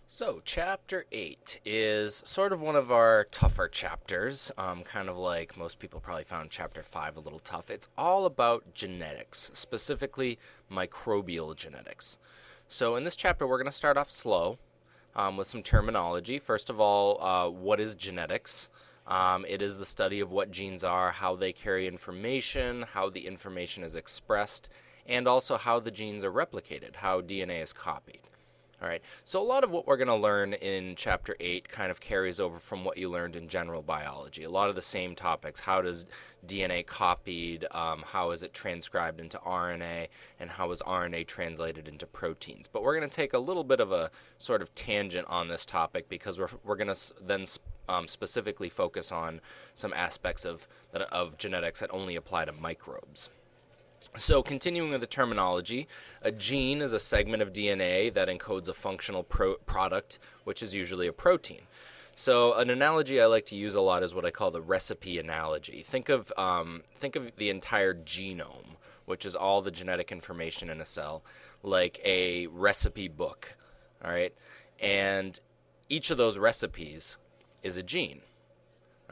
So, Chapter 8 is sort of one of our tougher chapters, kind of like most people probably found Chapter 5 a little tough. It's all about genetics, specifically microbial genetics. So, in this chapter, we're going to start off slow with some terminology. First of all, what is genetics? It is the study of what genes are, how they carry information, how the information is expressed, and also how the genes are replicated, how DNA is copied. All right, so a lot of what we're going to learn in Chapter 8 kind of carries over from what you learned in general biology. A lot of the same topics. How does DNA copied? How is it transcribed into RNA? And how is RNA translated into proteins? But we're going to take a little bit of a sort of tangent on this topic because we're going to then specifically focus on some aspects of genetics that only apply to microbes. So, continuing with the terminology, a gene is a segment of DNA that encodes a functional product, which is usually a protein. So, an analogy I like to use a lot is what I call the recipe analogy. Think of the entire genome, which is all the genetic information in a cell, like a recipe book. All right, and each of those recipes is a gene.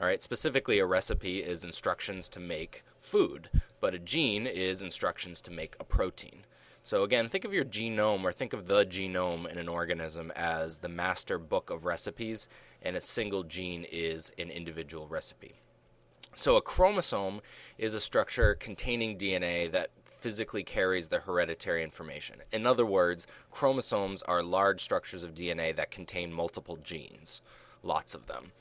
All right, specifically, a recipe is instructions to make food, but a gene is instructions to make a protein. So again, think of your genome, or think of the genome in an organism as the master book of recipes, and a single gene is an individual recipe. So a chromosome is a structure containing DNA that physically carries the hereditary information. In other words, chromosomes are large structures of DNA that contain multiple genes, lots of them.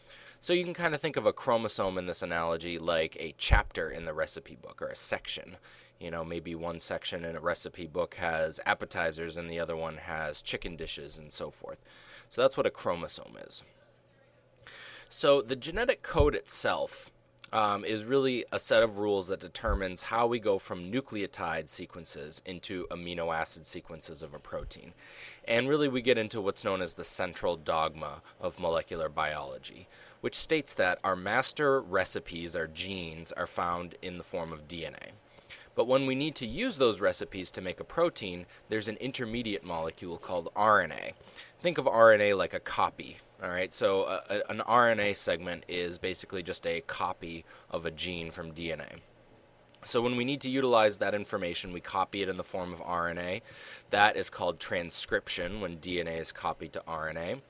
So you can kind of think of a chromosome in this analogy like a chapter in the recipe book, or a section. You know, maybe one section in a recipe book has appetizers and the other one has chicken dishes and so forth. So that's what a chromosome is. So the genetic code itself is really a set of rules that determines how we go from nucleotide sequences into amino acid sequences of a protein. And really we get into what's known as the central dogma of molecular biology, which states that our master recipes, our genes, are found in the form of DNA. But when we need to use those recipes to make a protein, there's an intermediate molecule called RNA. Think of RNA like a copy. All right, so an RNA segment is basically just a copy of a gene from DNA. So when we need to utilize that information, we copy it in the form of RNA. That is called transcription, when DNA is copied to RNA.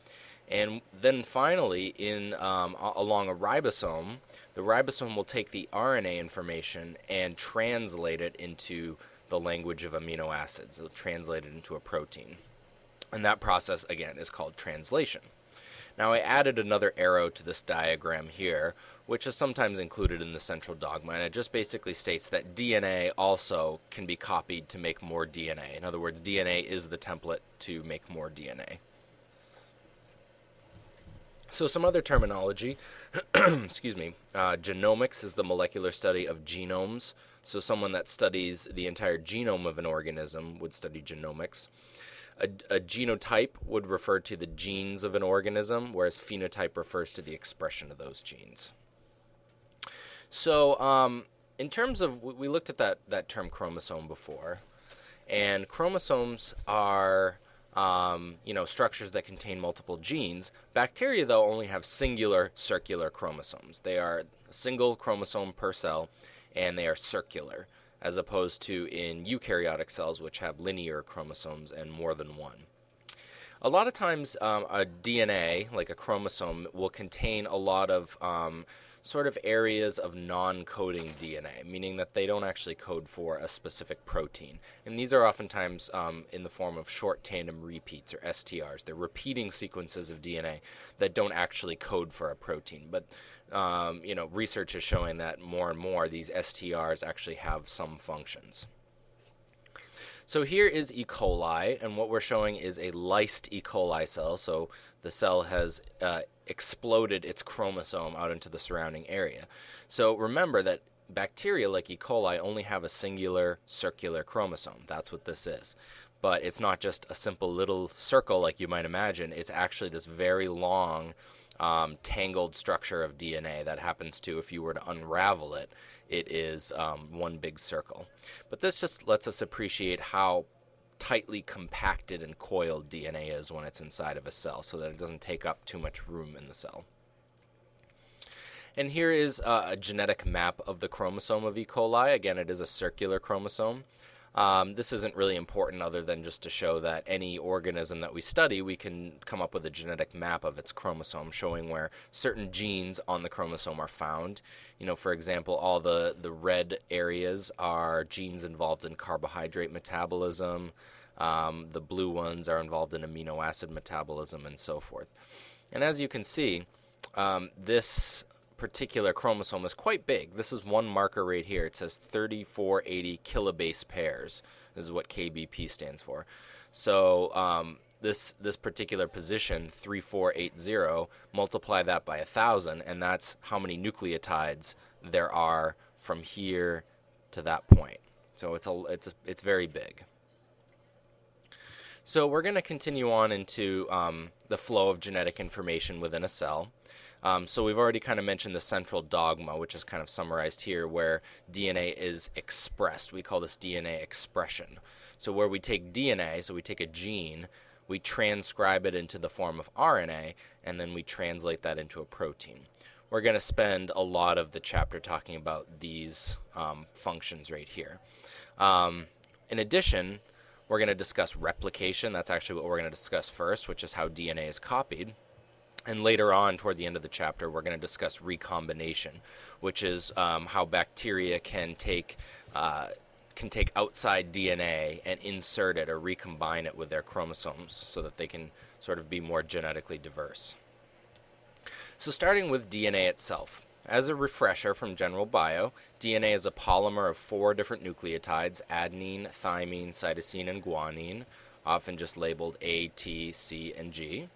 And then finally, along a ribosome, the ribosome will take the RNA information and translate it into the language of amino acids. It'll translate it into a protein. And that process, again, is called translation. Now, I added another arrow to this diagram here, which is sometimes included in the central dogma, and it just basically states that DNA also can be copied to make more DNA. In other words, DNA is the template to make more DNA. So some other terminology, excuse me, genomics is the molecular study of genomes. So someone that studies the entire genome of an organism would study genomics. A genotype would refer to the genes of an organism, whereas phenotype refers to the expression of those genes. So in terms of, we looked at that term chromosome before, and chromosomes are structures that contain multiple genes. Bacteria, though, only have singular circular chromosomes. They are a single chromosome per cell, and they are circular, as opposed to in eukaryotic cells, which have linear chromosomes and more than one. A lot of times, a DNA, like a chromosome, will contain a lot of sort of areas of non-coding DNA, meaning that they don't actually code for a specific protein. And these are oftentimes in the form of short tandem repeats, or STRs. They're repeating sequences of DNA that don't actually code for a protein. But research is showing that more and more these STRs actually have some functions. So here is E. coli, and what we're showing is a lysed E. coli cell. So the cell has exploded its chromosome out into the surrounding area. So remember that bacteria like E. coli only have a singular circular chromosome. That's what this is. But it's not just a simple little circle like you might imagine. It's actually this very long, tangled structure of DNA that happens to, if you were to unravel it, it is one big circle. But this just lets us appreciate how tightly compacted and coiled DNA is when it's inside of a cell, so that it doesn't take up too much room in the cell. And here is a genetic map of the chromosome of E. coli. Again, it is a circular chromosome. This isn't really important other than just to show that any organism that we study, we can come up with a genetic map of its chromosome showing where certain genes on the chromosome are found. For example, all the red areas are genes involved in carbohydrate metabolism. The blue ones are involved in amino acid metabolism and so forth. And as you can see, this particular chromosome is quite big. This is one marker right here. It says 3480 kilobase pairs. This is what KBP stands for. So this particular position, 3480, multiply that by 1,000, and that's how many nucleotides there are from here to that point. So it's very big. So we're going to continue on into the flow of genetic information within a cell. So we've already kind of mentioned the central dogma, which is kind of summarized here, where DNA is expressed. We call this DNA expression. So where we take DNA, so we take a gene, we transcribe it into the form of RNA, and then we translate that into a protein. We're going to spend a lot of the chapter talking about these functions right here. In addition, we're going to discuss replication. That's actually what we're going to discuss first, which is how DNA is copied. And later on, toward the end of the chapter, we're going to discuss recombination, which is how bacteria can take outside DNA and insert it or recombine it with their chromosomes so that they can sort of be more genetically diverse. So starting with DNA itself. As a refresher from General Bio, DNA is a polymer of 4 different nucleotides: adenine, thymine, cytosine, and guanine, often just labeled A, T, C, and G.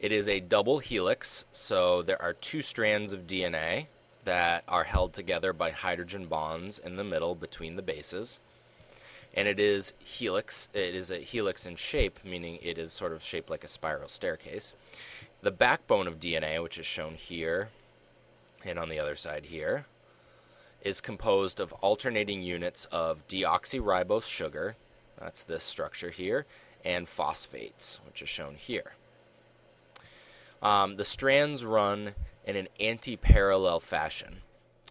It is a double helix, so there are 2 strands of DNA that are held together by hydrogen bonds in the middle between the bases. And it is a helix in shape, meaning it is sort of shaped like a spiral staircase. The backbone of DNA, which is shown here and on the other side here, is composed of alternating units of deoxyribose sugar, that's this structure here, and phosphates, which is shown here. The strands run in an anti-parallel fashion,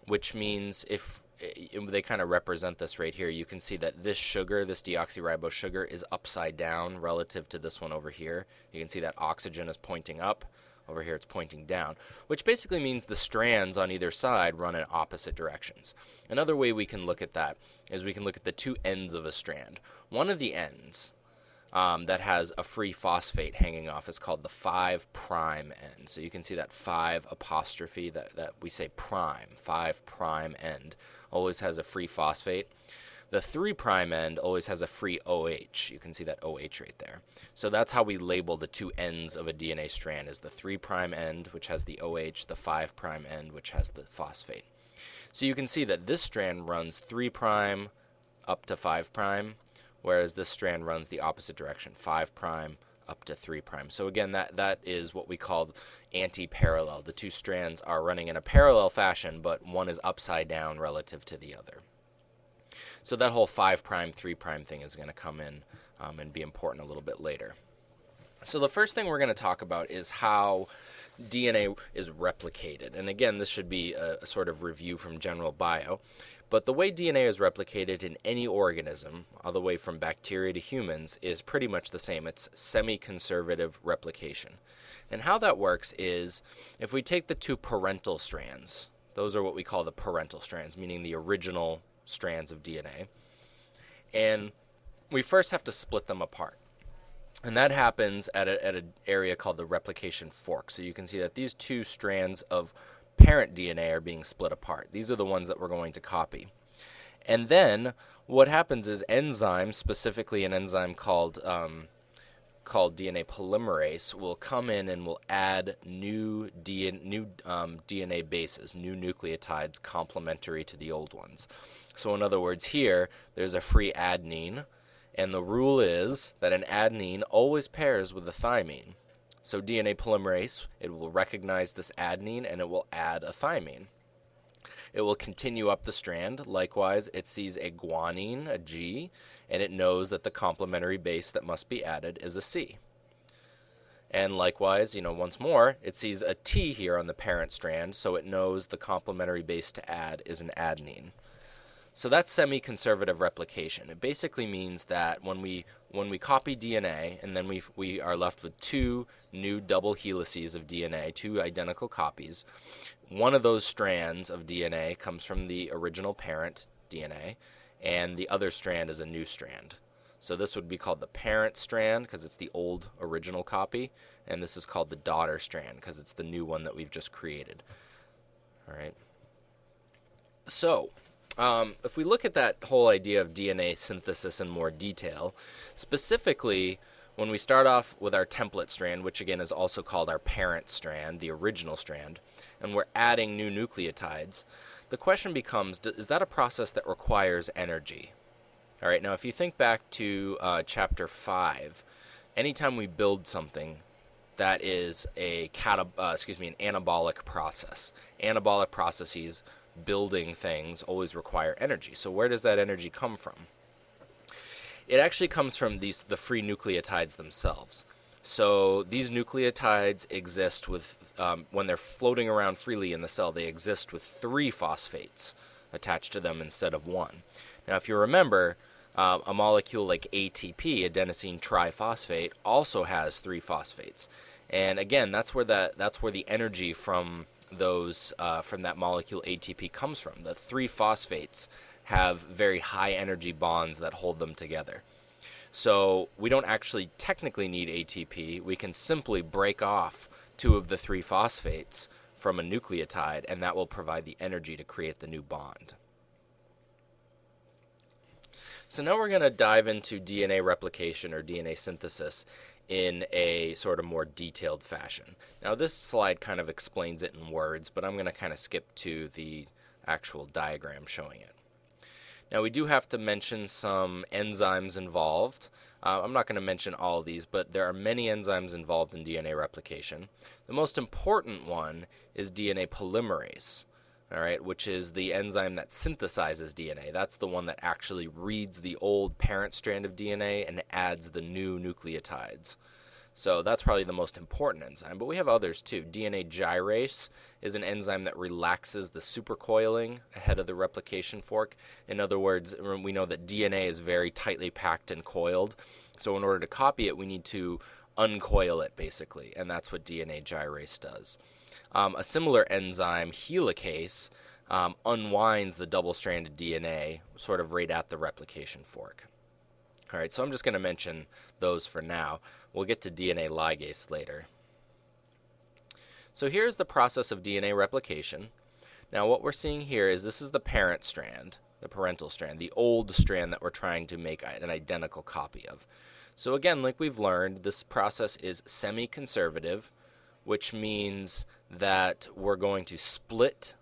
which means if they kind of represent this right here, you can see that this sugar, this deoxyribose sugar, is upside down relative to this one over here. You can see that oxygen is pointing up. Over here it's pointing down, which basically means the strands on either side run in opposite directions. Another way we can look at that is we can look at the 2 ends of a strand. One of the ends that has a free phosphate hanging off is called the 5' end. So you can see that 5 apostrophe that we say prime, 5' end, always has a free phosphate. The 3' end always has a free OH. You can see that OH right there. So that's how we label the 2 ends of a DNA strand, is the 3' end, which has the OH, the 5' end, which has the phosphate. So you can see that this strand runs 3' up to 5', whereas this strand runs the opposite direction, 5' up to 3'. So again, that is what we call anti-parallel. The 2 strands are running in a parallel fashion, but one is upside down relative to the other. So that whole 5', 3' thing is going to come in and be important a little bit later. So the first thing we're going to talk about is how DNA is replicated. And again, this should be a sort of review from General Bio. But the way DNA is replicated in any organism, all the way from bacteria to humans, is pretty much the same. It's semi-conservative replication. And how that works is, if we take the 2 parental strands, those are what we call the parental strands, meaning the original strands of DNA, and we first have to split them apart. And that happens at an area called the replication fork. So you can see that these 2 strands of parent DNA are being split apart. These are the ones that we're going to copy. And then what happens is enzymes, specifically an enzyme called DNA polymerase, will come in and will add new DNA bases, new nucleotides complementary to the old ones. So in other words, here there's a free adenine, and the rule is that an adenine always pairs with a thymine. So DNA polymerase, it will recognize this adenine and it will add a thymine. It will continue up the strand. Likewise, it sees a guanine, a G, and it knows that the complementary base that must be added is a C. And likewise, once more, it sees a T here on the parent strand, so it knows the complementary base to add is an adenine. So that's semi-conservative replication. It basically means that when we copy DNA and then we are left with two new double helices of DNA, two identical copies, one of those strands of DNA comes from the original parent DNA, and the other strand is a new strand. So this would be called the parent strand because it's the old original copy, and this is called the daughter strand because it's the new one that we've just created. All right. So if we look at that whole idea of DNA synthesis in more detail, specifically when we start off with our template strand, which again is also called our parent strand, the original strand, and we're adding new nucleotides, the question becomes, is that a process that requires energy? All right, now if you think back to Chapter 5, anytime we build something, that is an anabolic process. Anabolic processes, building things, always require energy. So where does that energy come from? It actually comes from the free nucleotides themselves. So these nucleotides exist with, when they're floating around freely in the cell, they exist with 3 phosphates attached to them instead of 1. Now if you remember, a molecule like ATP, adenosine triphosphate, also has 3 phosphates. And again, that's where the energy from that molecule ATP comes from. The 3 phosphates have very high energy bonds that hold them together. So we don't actually technically need ATP. We can simply break off 2 of the 3 phosphates from a nucleotide, and that will provide the energy to create the new bond. So now we're going to dive into DNA replication or DNA synthesis in a sort of more detailed fashion. Now this slide kind of explains it in words, but I'm going to kind of skip to the actual diagram showing it. Now we do have to mention some enzymes involved. I'm not going to mention all of these, but there are many enzymes involved in DNA replication. The most important one is DNA polymerase, all right, which is the enzyme that synthesizes DNA. That's the one that actually reads the old parent strand of DNA and adds the new nucleotides. So that's probably the most important enzyme, but we have others too. DNA gyrase is an enzyme that relaxes the supercoiling ahead of the replication fork. In other words, we know that DNA is very tightly packed and coiled, so in order to copy it, we need to uncoil it basically, and that's what DNA gyrase does. A similar enzyme, helicase, unwinds the double-stranded DNA sort of right at the replication fork. All right, so I'm just going to mention those for now. We'll get to DNA ligase later. So here's the process of DNA replication. Now what we're seeing here is this is the parent strand, the parental strand, the old strand that we're trying to make an identical copy of. So again, like we've learned, this process is semi-conservative, which means that we're going to split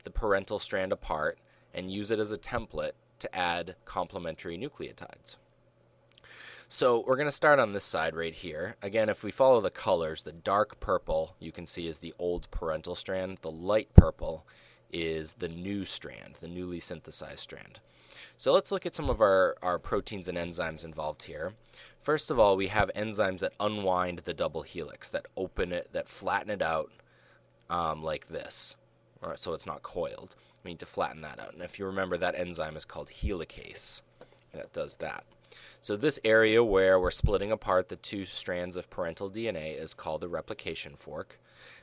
the parental strand apart and use it as a template to add complementary nucleotides. So we're going to start on this side right here. Again, if we follow the colors, the dark purple you can see is the old parental strand. The light purple is the new strand, the newly synthesized strand. So let's look at some of our proteins and enzymes involved here. First of all, we have enzymes that unwind the double helix, that open it, that flatten it out like this, so it's not coiled. We need to flatten that out. And if you remember, that enzyme is called helicase. That does that. So this area where we're splitting apart the 2 strands of parental DNA is called the replication fork.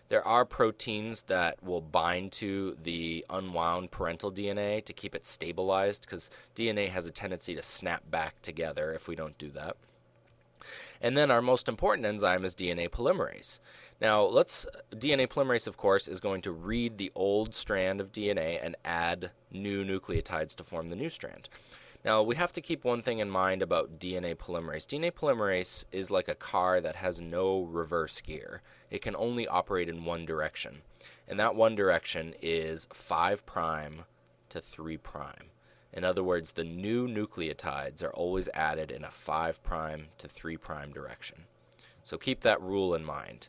There are proteins that will bind to the unwound parental DNA to keep it stabilized, because DNA has a tendency to snap back together if we don't do that. And then our most important enzyme is DNA polymerase. Now, DNA polymerase, of course, is going to read the old strand of DNA and add new nucleotides to form the new strand. Now, we have to keep one thing in mind about DNA polymerase. DNA polymerase is like a car that has no reverse gear. It can only operate in one direction, and that one direction is 5' to 3'. In other words, the new nucleotides are always added in a 5' to 3' direction. So keep that rule in mind.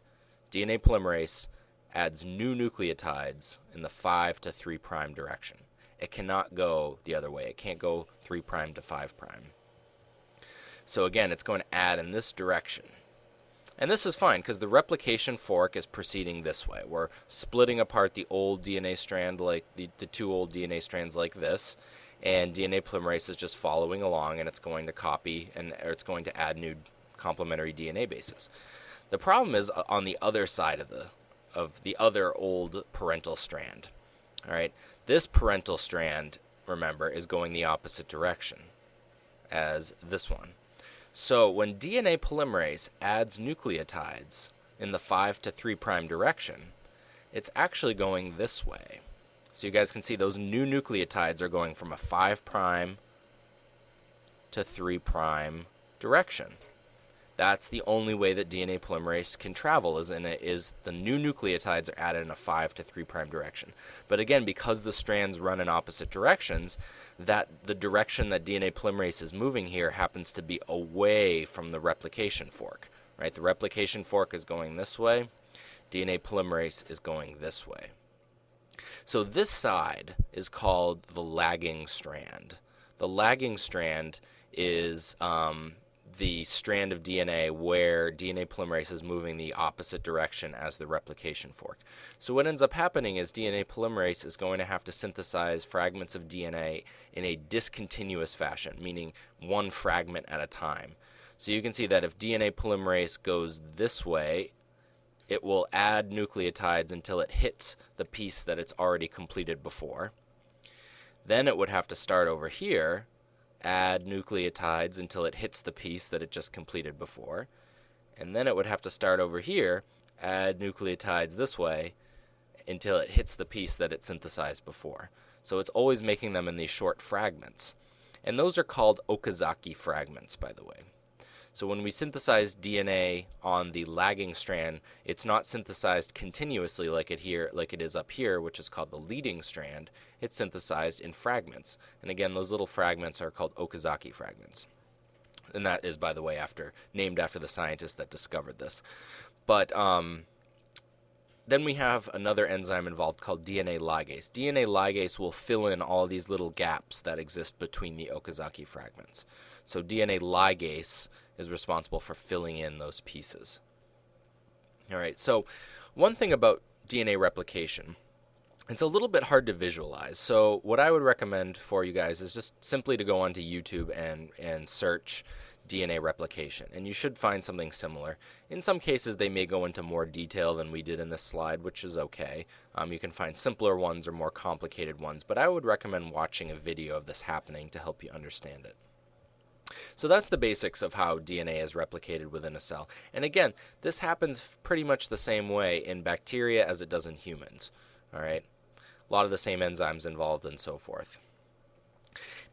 DNA polymerase adds new nucleotides in the 5' to 3' direction. It cannot go the other way. It can't go 3' to 5'. So again, it's going to add in this direction. And this is fine because the replication fork is proceeding this way. We're splitting apart the old DNA strand, like the two old DNA strands like this, and DNA polymerase is just following along, and it's going to copy or it's going to add new complementary DNA bases. The problem is on the other side of the other old parental strand. All right, this parental strand, remember, is going the opposite direction as this one. So when DNA polymerase adds nucleotides in the 5' to 3' direction, it's actually going this way. So you guys can see those new nucleotides are going from a 5' to 3' direction. That's the only way that DNA polymerase can travel, is the new nucleotides are added in a 5' to 3' direction. But again, because the strands run in opposite directions, that the direction that DNA polymerase is moving here happens to be away from the replication fork. Right? The replication fork is going this way. DNA polymerase is going this way. So this side is called the lagging strand. The lagging strand is the strand of DNA where DNA polymerase is moving the opposite direction as the replication fork. So what ends up happening is DNA polymerase is going to have to synthesize fragments of DNA in a discontinuous fashion, meaning one fragment at a time. So you can see that if DNA polymerase goes this way, it will add nucleotides until it hits the piece that it's already completed before. Then it would have to start over here, add nucleotides until it hits the piece that it just completed before. And then it would have to start over here, add nucleotides this way until it hits the piece that it synthesized before. So it's always making them in these short fragments. And those are called Okazaki fragments, by the way. So when we synthesize DNA on the lagging strand, it's not synthesized continuously like it is up here, which is called the leading strand. It's synthesized in fragments. And again, those little fragments are called Okazaki fragments. And that is, by the way, named after the scientist that discovered this. But then we have another enzyme involved called DNA ligase. DNA ligase will fill in all these little gaps that exist between the Okazaki fragments. So DNA ligase is responsible for filling in those pieces. All right, so one thing about DNA replication, it's a little bit hard to visualize. So what I would recommend for you guys is just simply to go onto YouTube and search DNA replication, and you should find something similar. In some cases, they may go into more detail than we did in this slide, which is okay. You can find simpler ones or more complicated ones, but I would recommend watching a video of this happening to help you understand it. So that's the basics of how DNA is replicated within a cell. And again, this happens pretty much the same way in bacteria as it does in humans. All right? A lot of the same enzymes involved and so forth.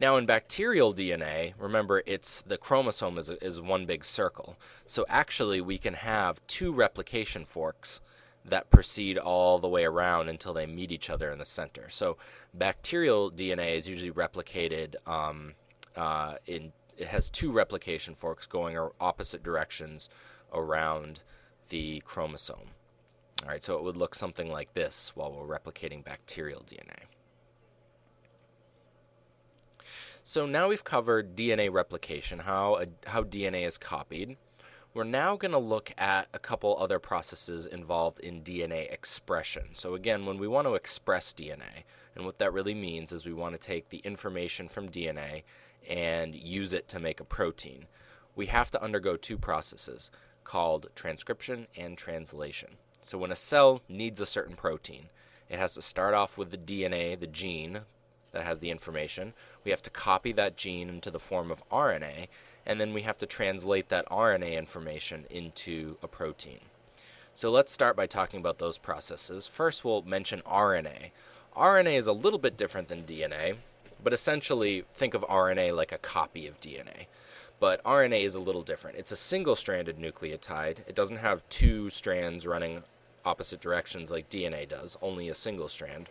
Now in bacterial DNA, remember the chromosome is one big circle. So actually we can have two replication forks that proceed all the way around until they meet each other in the center. So bacterial DNA is usually replicated it has two replication forks going opposite directions around the chromosome. All right, so it would look something like this while we're replicating bacterial DNA. So now we've covered DNA replication, how DNA is copied. We're now going to look at a couple other processes involved in DNA expression. So again, when we want to express DNA, and what that really means is we want to take the information from DNA and use it to make a protein, we have to undergo two processes called transcription and translation. So when a cell needs a certain protein, it has to start off with the DNA, the gene that has the information. We have to copy that gene into the form of RNA, and then we have to translate that RNA information into a protein. So let's start by talking about those processes. First, we'll mention RNA. RNA is a little bit different than DNA, but essentially think of RNA like a copy of DNA. But RNA is a little different. It's a single-stranded nucleotide. It doesn't have two strands running opposite directions like DNA does, only a single strand.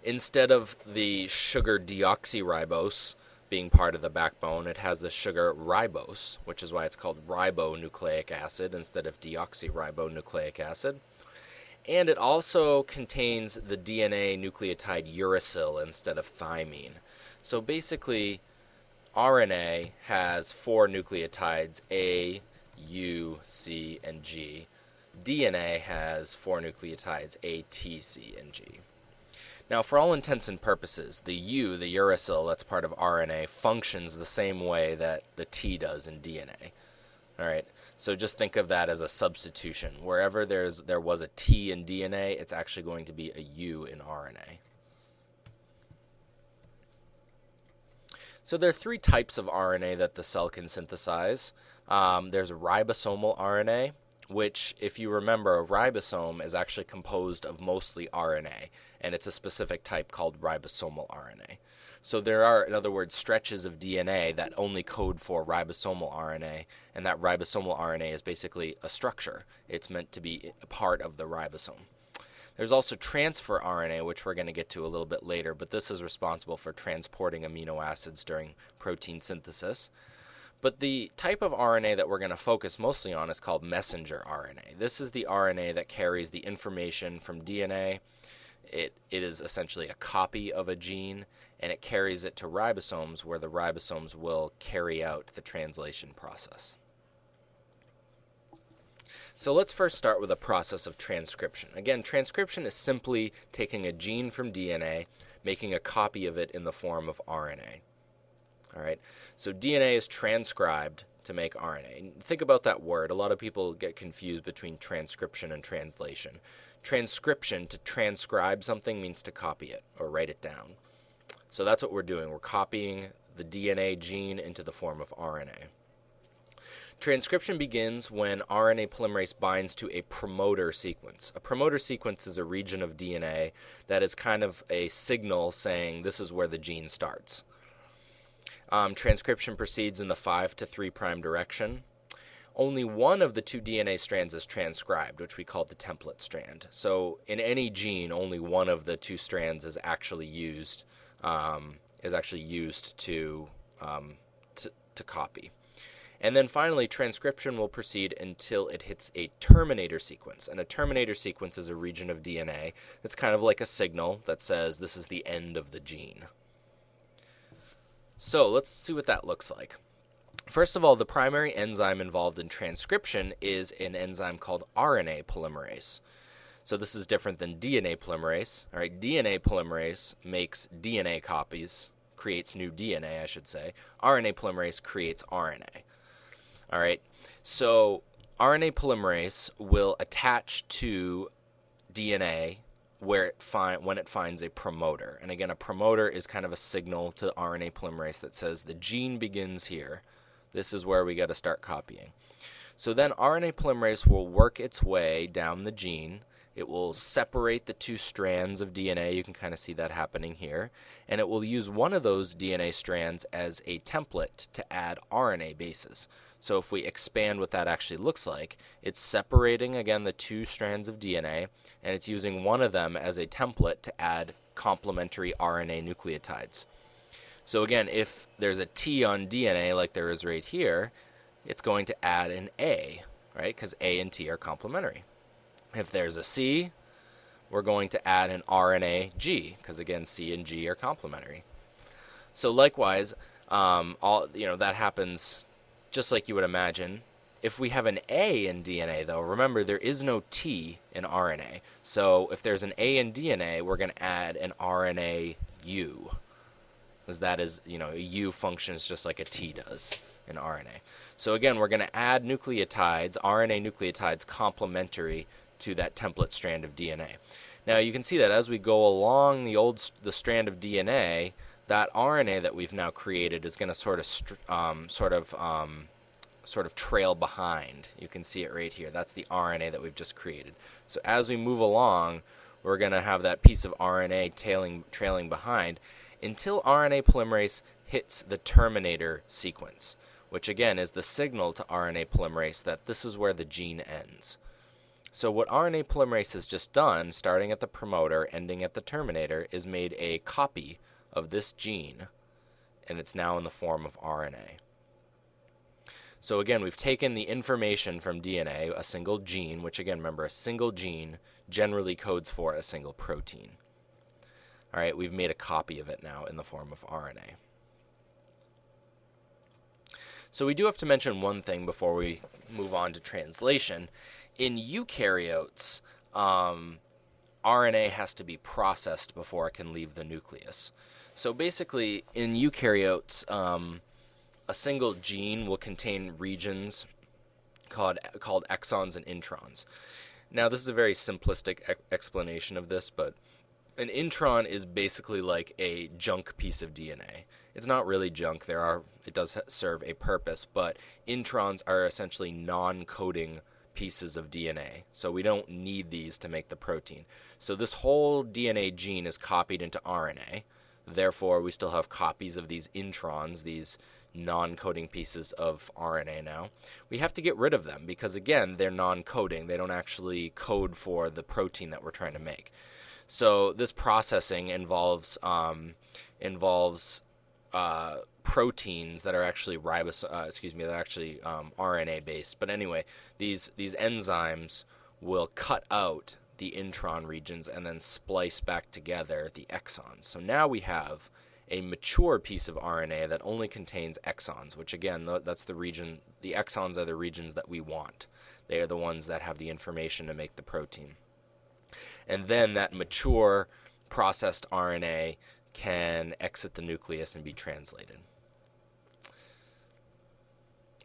Instead of the sugar deoxyribose being part of the backbone, it has the sugar ribose, which is why it's called ribonucleic acid instead of deoxyribonucleic acid. And it also contains the DNA nucleotide uracil instead of thymine. So basically, RNA has 4 nucleotides, A, U, C, and G. DNA has 4 nucleotides, A, T, C, and G. Now, for all intents and purposes, the U, the uracil that's part of RNA, functions the same way that the T does in DNA. All right, so just think of that as a substitution. Wherever there was a T in DNA, it's actually going to be a U in RNA. So there are 3 types of RNA that the cell can synthesize. There's ribosomal RNA, which, if you remember, a ribosome is actually composed of mostly RNA, and it's a specific type called ribosomal RNA. So there are, in other words, stretches of DNA that only code for ribosomal RNA, and that ribosomal RNA is basically a structure. It's meant to be a part of the ribosome. There's also transfer RNA, which we're going to get to a little bit later, but this is responsible for transporting amino acids during protein synthesis. But the type of RNA that we're going to focus mostly on is called messenger RNA. This is the RNA that carries the information from DNA. It is essentially a copy of a gene, and it carries it to ribosomes, where the ribosomes will carry out the translation process. So let's first start with a process of transcription. Again, transcription is simply taking a gene from DNA, making a copy of it in the form of RNA. All right, so DNA is transcribed to make RNA. Think about that word. A lot of people get confused between transcription and translation. Transcription, to transcribe something, means to copy it or write it down. So that's what we're doing. We're copying the DNA gene into the form of RNA. Transcription begins when RNA polymerase binds to a promoter sequence. A promoter sequence is a region of DNA that is kind of a signal saying this is where the gene starts. Transcription proceeds in the 5' to 3' direction. Only one of the 2 DNA strands is transcribed, which we call the template strand. So in any gene, only one of the 2 strands is actually used to copy. And then finally, transcription will proceed until it hits a terminator sequence. And a terminator sequence is a region of DNA that's kind of like a signal that says this is the end of the gene. So let's see what that looks like. First of all, the primary enzyme involved in transcription is an enzyme called RNA polymerase. So this is different than DNA polymerase. All right, DNA polymerase makes DNA copies, creates new DNA, I should say. RNA polymerase creates RNA. All right, so RNA polymerase will attach to DNA when it finds a promoter. And again, a promoter is kind of a signal to RNA polymerase that says the gene begins here. This is where we got to start copying. So then RNA polymerase will work its way down the gene. It will separate the 2 strands of DNA. You can kind of see that happening here. And it will use one of those DNA strands as a template to add RNA bases. So if we expand what that actually looks like, it's separating, again, the 2 strands of DNA, and it's using one of them as a template to add complementary RNA nucleotides. So again, if there's a T on DNA like there is right here, it's going to add an A, right? Because A and T are complementary. If there's a C, we're going to add an RNA G, because again, C and G are complementary. So likewise, that happens just like you would imagine. If we have an A in DNA, though, remember there is no T in RNA. So if there's an A in DNA, we're going to add an RNA U, because that is, a U functions just like a T does in RNA. So again, we're going to add nucleotides, RNA nucleotides complementary to that template strand of DNA. Now you can see that as we go along the strand of DNA, that RNA that we've now created is going to sort of trail behind. You can see it right here. That's the RNA that we've just created. So as we move along, we're going to have that piece of RNA trailing behind until RNA polymerase hits the terminator sequence, which again is the signal to RNA polymerase that this is where the gene ends. So what RNA polymerase has just done, starting at the promoter, ending at the terminator, is made a copy of this gene, and it's now in the form of RNA. So again, we've taken the information from DNA, a single gene, which again, remember, a single gene generally codes for a single protein. All right, we've made a copy of it now in the form of RNA. So we do have to mention one thing before we move on to translation. In eukaryotes, RNA has to be processed before it can leave the nucleus. So basically, in eukaryotes, a single gene will contain regions called exons and introns. Now, this is a very simplistic explanation of this, but an intron is basically like a junk piece of DNA. It's not really junk. It does serve a purpose, but introns are essentially non-coding pieces of DNA. So we don't need these to make the protein. So this whole DNA gene is copied into RNA. Therefore, we still have copies of these introns, these non-coding pieces of RNA now. We have to get rid of them because, again, they're non-coding. They don't actually code for the protein that we're trying to make. So this processing involves proteins that are actually RNA based. But anyway, these enzymes will cut out the intron regions and then splice back together the exons. So now we have a mature piece of RNA that only contains exons, which again, that's the region. The exons are the regions that we want. They are the ones that have the information to make the protein. And then that mature processed RNA can exit the nucleus and be translated.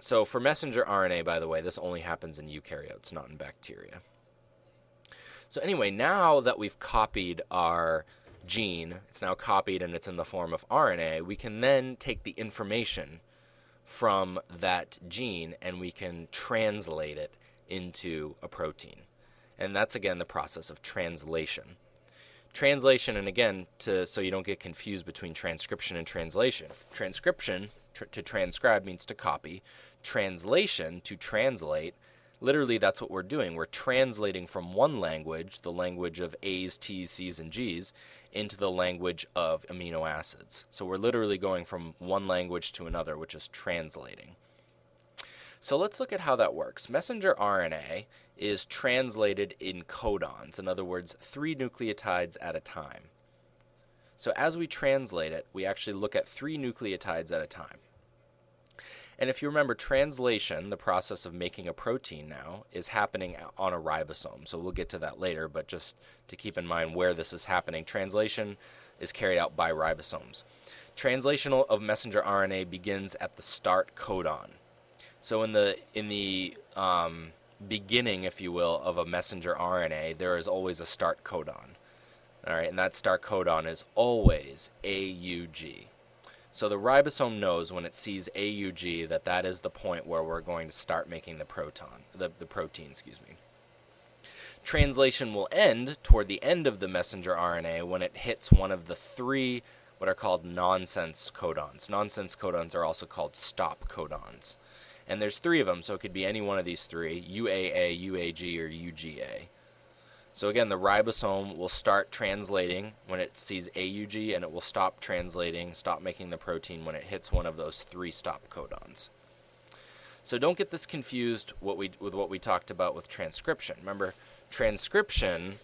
So for messenger RNA, by the way, this only happens in eukaryotes, not in bacteria. So anyway, now that we've copied our gene, it's now copied and it's in the form of RNA, we can then take the information from that gene and we can translate it into a protein. And that's, again, the process of translation. Translation, and again, so you don't get confused between transcription and translation. Transcription, to transcribe, means to copy. Translation, to translate, literally that's what we're doing. We're translating from one language, the language of A's, T's, C's, and G's, into the language of amino acids. So we're literally going from one language to another, which is translating. So let's look at how that works. Messenger RNA is translated in codons, in other words, 3 nucleotides at a time. So as we translate it, we actually look at 3 nucleotides at a time. And if you remember, translation, the process of making a protein now, is happening on a ribosome. So we'll get to that later, but just to keep in mind where this is happening, translation is carried out by ribosomes. Translation of messenger RNA begins at the start codon. So in the beginning, if you will, of a messenger RNA, there is always a start codon. All right, and that start codon is always AUG. So the ribosome knows when it sees AUG that is the point where we're going to start making the protein. Translation will end toward the end of the messenger RNA when it hits one of the 3 what are called nonsense codons. Nonsense codons are also called stop codons. And there's 3 of them, so it could be any one of these 3, UAA, UAG, or UGA. So again, the ribosome will start translating when it sees AUG, and it will stop translating, stop making the protein when it hits one of those 3 stop codons. So don't get this confused with what we talked about with transcription. Remember, transcription,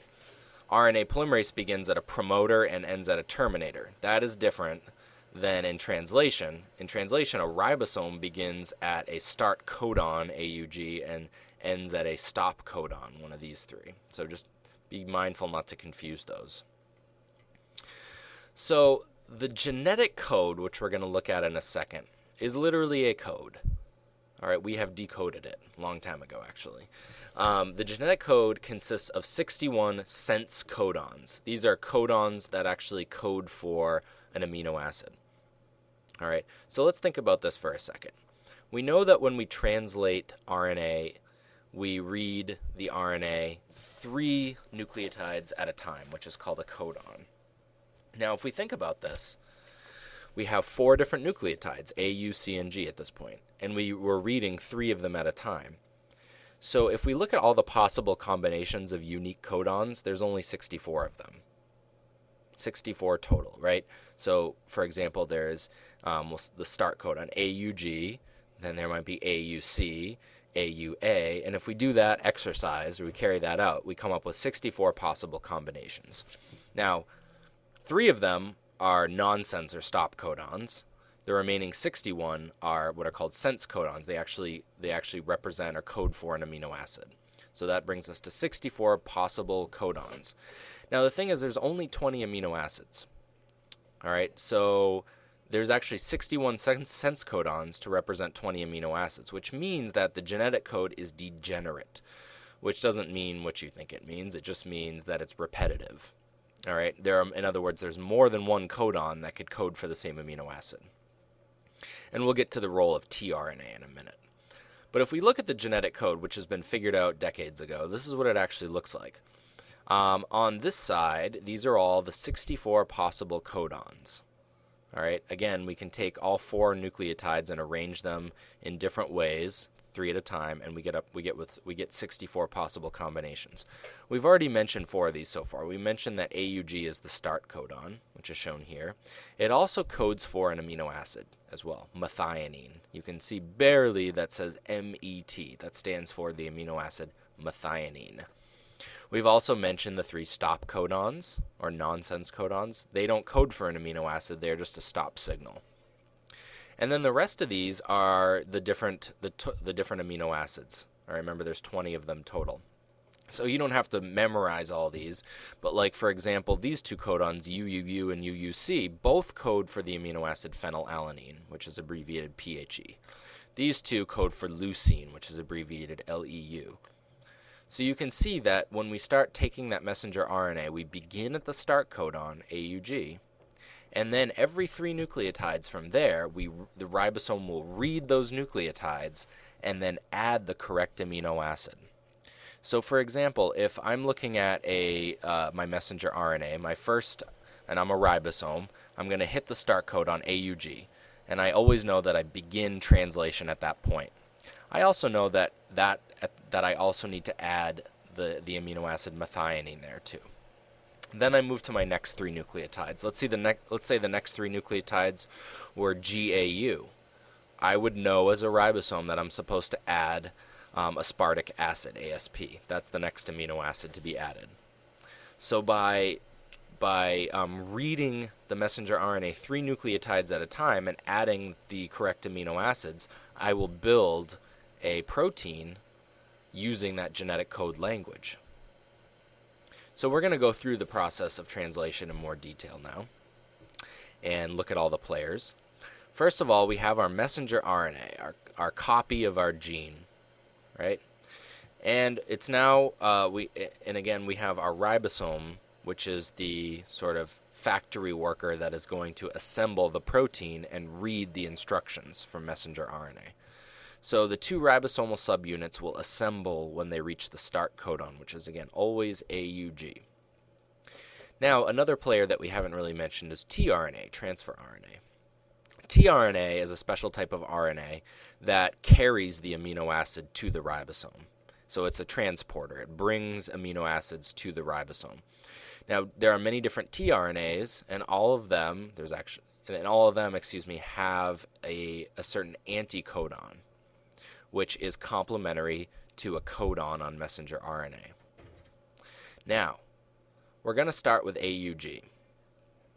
RNA polymerase begins at a promoter and ends at a terminator. That is different than in translation. In translation, a ribosome begins at a start codon, AUG, and ends at a stop codon, one of these 3. So just be mindful not to confuse those. So the genetic code, which we're going to look at in a second, is literally a code. All right, we have decoded it a long time ago, actually. The genetic code consists of 61 sense codons. These are codons that actually code for an amino acid. All right, so let's think about this for a second. We know that when we translate RNA, we read the RNA 3 nucleotides at a time, which is called a codon. Now, if we think about this, we have 4 different nucleotides, A, U, C, and G at this point, and we were reading 3 of them at a time. So if we look at all the possible combinations of unique codons, there's only 64 of them. 64 total, right? So, for example, there's the start codon, AUG, then there might be AUC, AUA, and if we do that exercise, or we carry that out, we come up with 64 possible combinations. Now, 3 of them are nonsense or stop codons. The remaining 61 are what are called sense codons. They actually represent or code for an amino acid. So that brings us to 64 possible codons. Now, the thing is, there's only 20 amino acids. All right, so there's actually 61 sense codons to represent 20 amino acids, which means that the genetic code is degenerate, which doesn't mean what you think it means. It just means that it's repetitive. All right, in other words, there's more than one codon that could code for the same amino acid. And we'll get to the role of tRNA in a minute. But if we look at the genetic code, which has been figured out decades ago, this is what it actually looks like. On this side, these are all the 64 possible codons. All right, again, we can take all 4 nucleotides and arrange them in different ways, 3 at a time, and we get 64 possible combinations. We've already mentioned 4 of these so far. We mentioned that AUG is the start codon, which is shown here. It also codes for an amino acid as well, methionine. You can see barely that says MET. That stands for the amino acid methionine. We've also mentioned the 3 stop codons, or nonsense codons. They don't code for an amino acid. They're just a stop signal. And then the rest of these are the different amino acids. All right, remember, there's 20 of them total. So you don't have to memorize all these, but like, for example, these 2 codons, UUU and UUC, both code for the amino acid phenylalanine, which is abbreviated PHE. These 2 code for leucine, which is abbreviated LEU. So you can see that when we start taking that messenger RNA, we begin at the start codon, AUG, and then every 3 nucleotides from there, the ribosome will read those nucleotides and then add the correct amino acid. So for example, if I'm looking at my messenger RNA, and I'm a ribosome, I'm going to hit the start codon AUG, and I always know that I begin translation at that point. I also know that I also need to add the amino acid methionine there too. Then I move to my next 3 nucleotides. Let's say the next 3 nucleotides were GAU. I would know as a ribosome that I'm supposed to add aspartic acid, ASP. That's the next amino acid to be added. So by reading the messenger RNA 3 nucleotides at a time and adding the correct amino acids, I will build a protein using that genetic code language. So we're going to go through the process of translation in more detail now and look at all the players. First of all, we have our messenger RNA, our copy of our gene, right? And it's now, we have our ribosome, which is the sort of factory worker that is going to assemble the protein and read the instructions from messenger RNA. So the 2 ribosomal subunits will assemble when they reach the start codon, which is, again, always AUG. Now, another player that we haven't really mentioned is tRNA, transfer RNA. tRNA is a special type of RNA that carries the amino acid to the ribosome. So it's a transporter. It brings amino acids to the ribosome. Now, there are many different tRNAs, and all of them have a certain anticodon, which is complementary to a codon on messenger RNA. Now, we're going to start with AUG.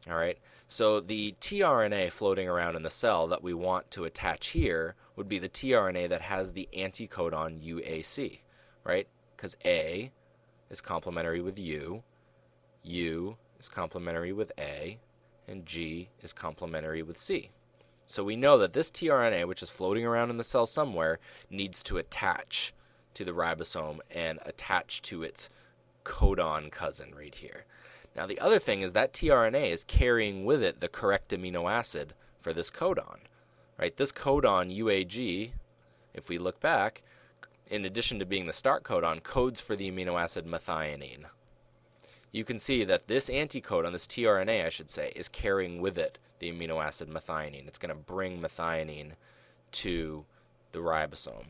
All right, so the tRNA floating around in the cell that we want to attach here would be the tRNA that has the anticodon UAC, right? Because A is complementary with U is complementary with A, and G is complementary with C. So we know that this tRNA, which is floating around in the cell somewhere, needs to attach to the ribosome and attach to its codon cousin right here. Now the other thing is that tRNA is carrying with it the correct amino acid for this codon, right? This codon UAG, if we look back, in addition to being the start codon, codes for the amino acid methionine. You can see that this anticodon, this tRNA I should say, is carrying with it the amino acid methionine. It's going to bring methionine to the ribosome.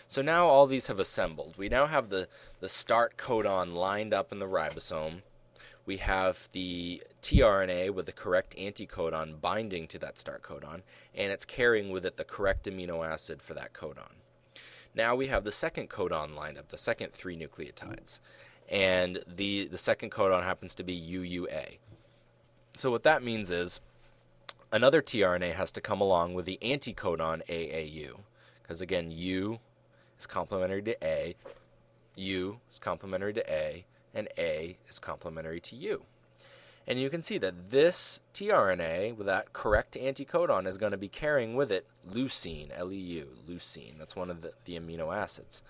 So now all these have assembled. We now have the start codon lined up in the ribosome. we have the tRNA with the correct anticodon binding to that start codon, and it's carrying with it the correct amino acid for that codon. Now we have the second codon lined up, the second 3 nucleotides, and the second codon happens to be UUA. So what that means is another tRNA has to come along with the anticodon AAU, because again, U is complementary to A, U is complementary to A, and A is complementary to U. And you can see that this tRNA with that correct anticodon is going to be carrying with it leucine, L-E-U, leucine. That's one of the amino acids.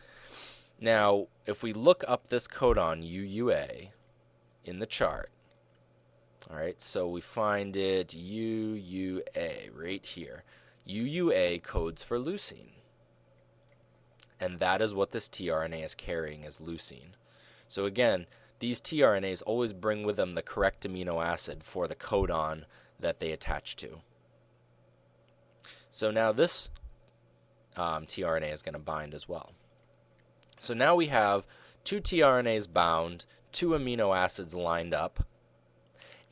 Now, if we look up this codon UUA in the chart, all right, so we find it UUA right here. UUA codes for leucine. And that is what this tRNA is carrying as leucine. So again, these tRNAs always bring with them the correct amino acid for the codon that they attach to. So now this tRNA is going to bind as well. So now we have 2 tRNAs bound, 2 amino acids lined up,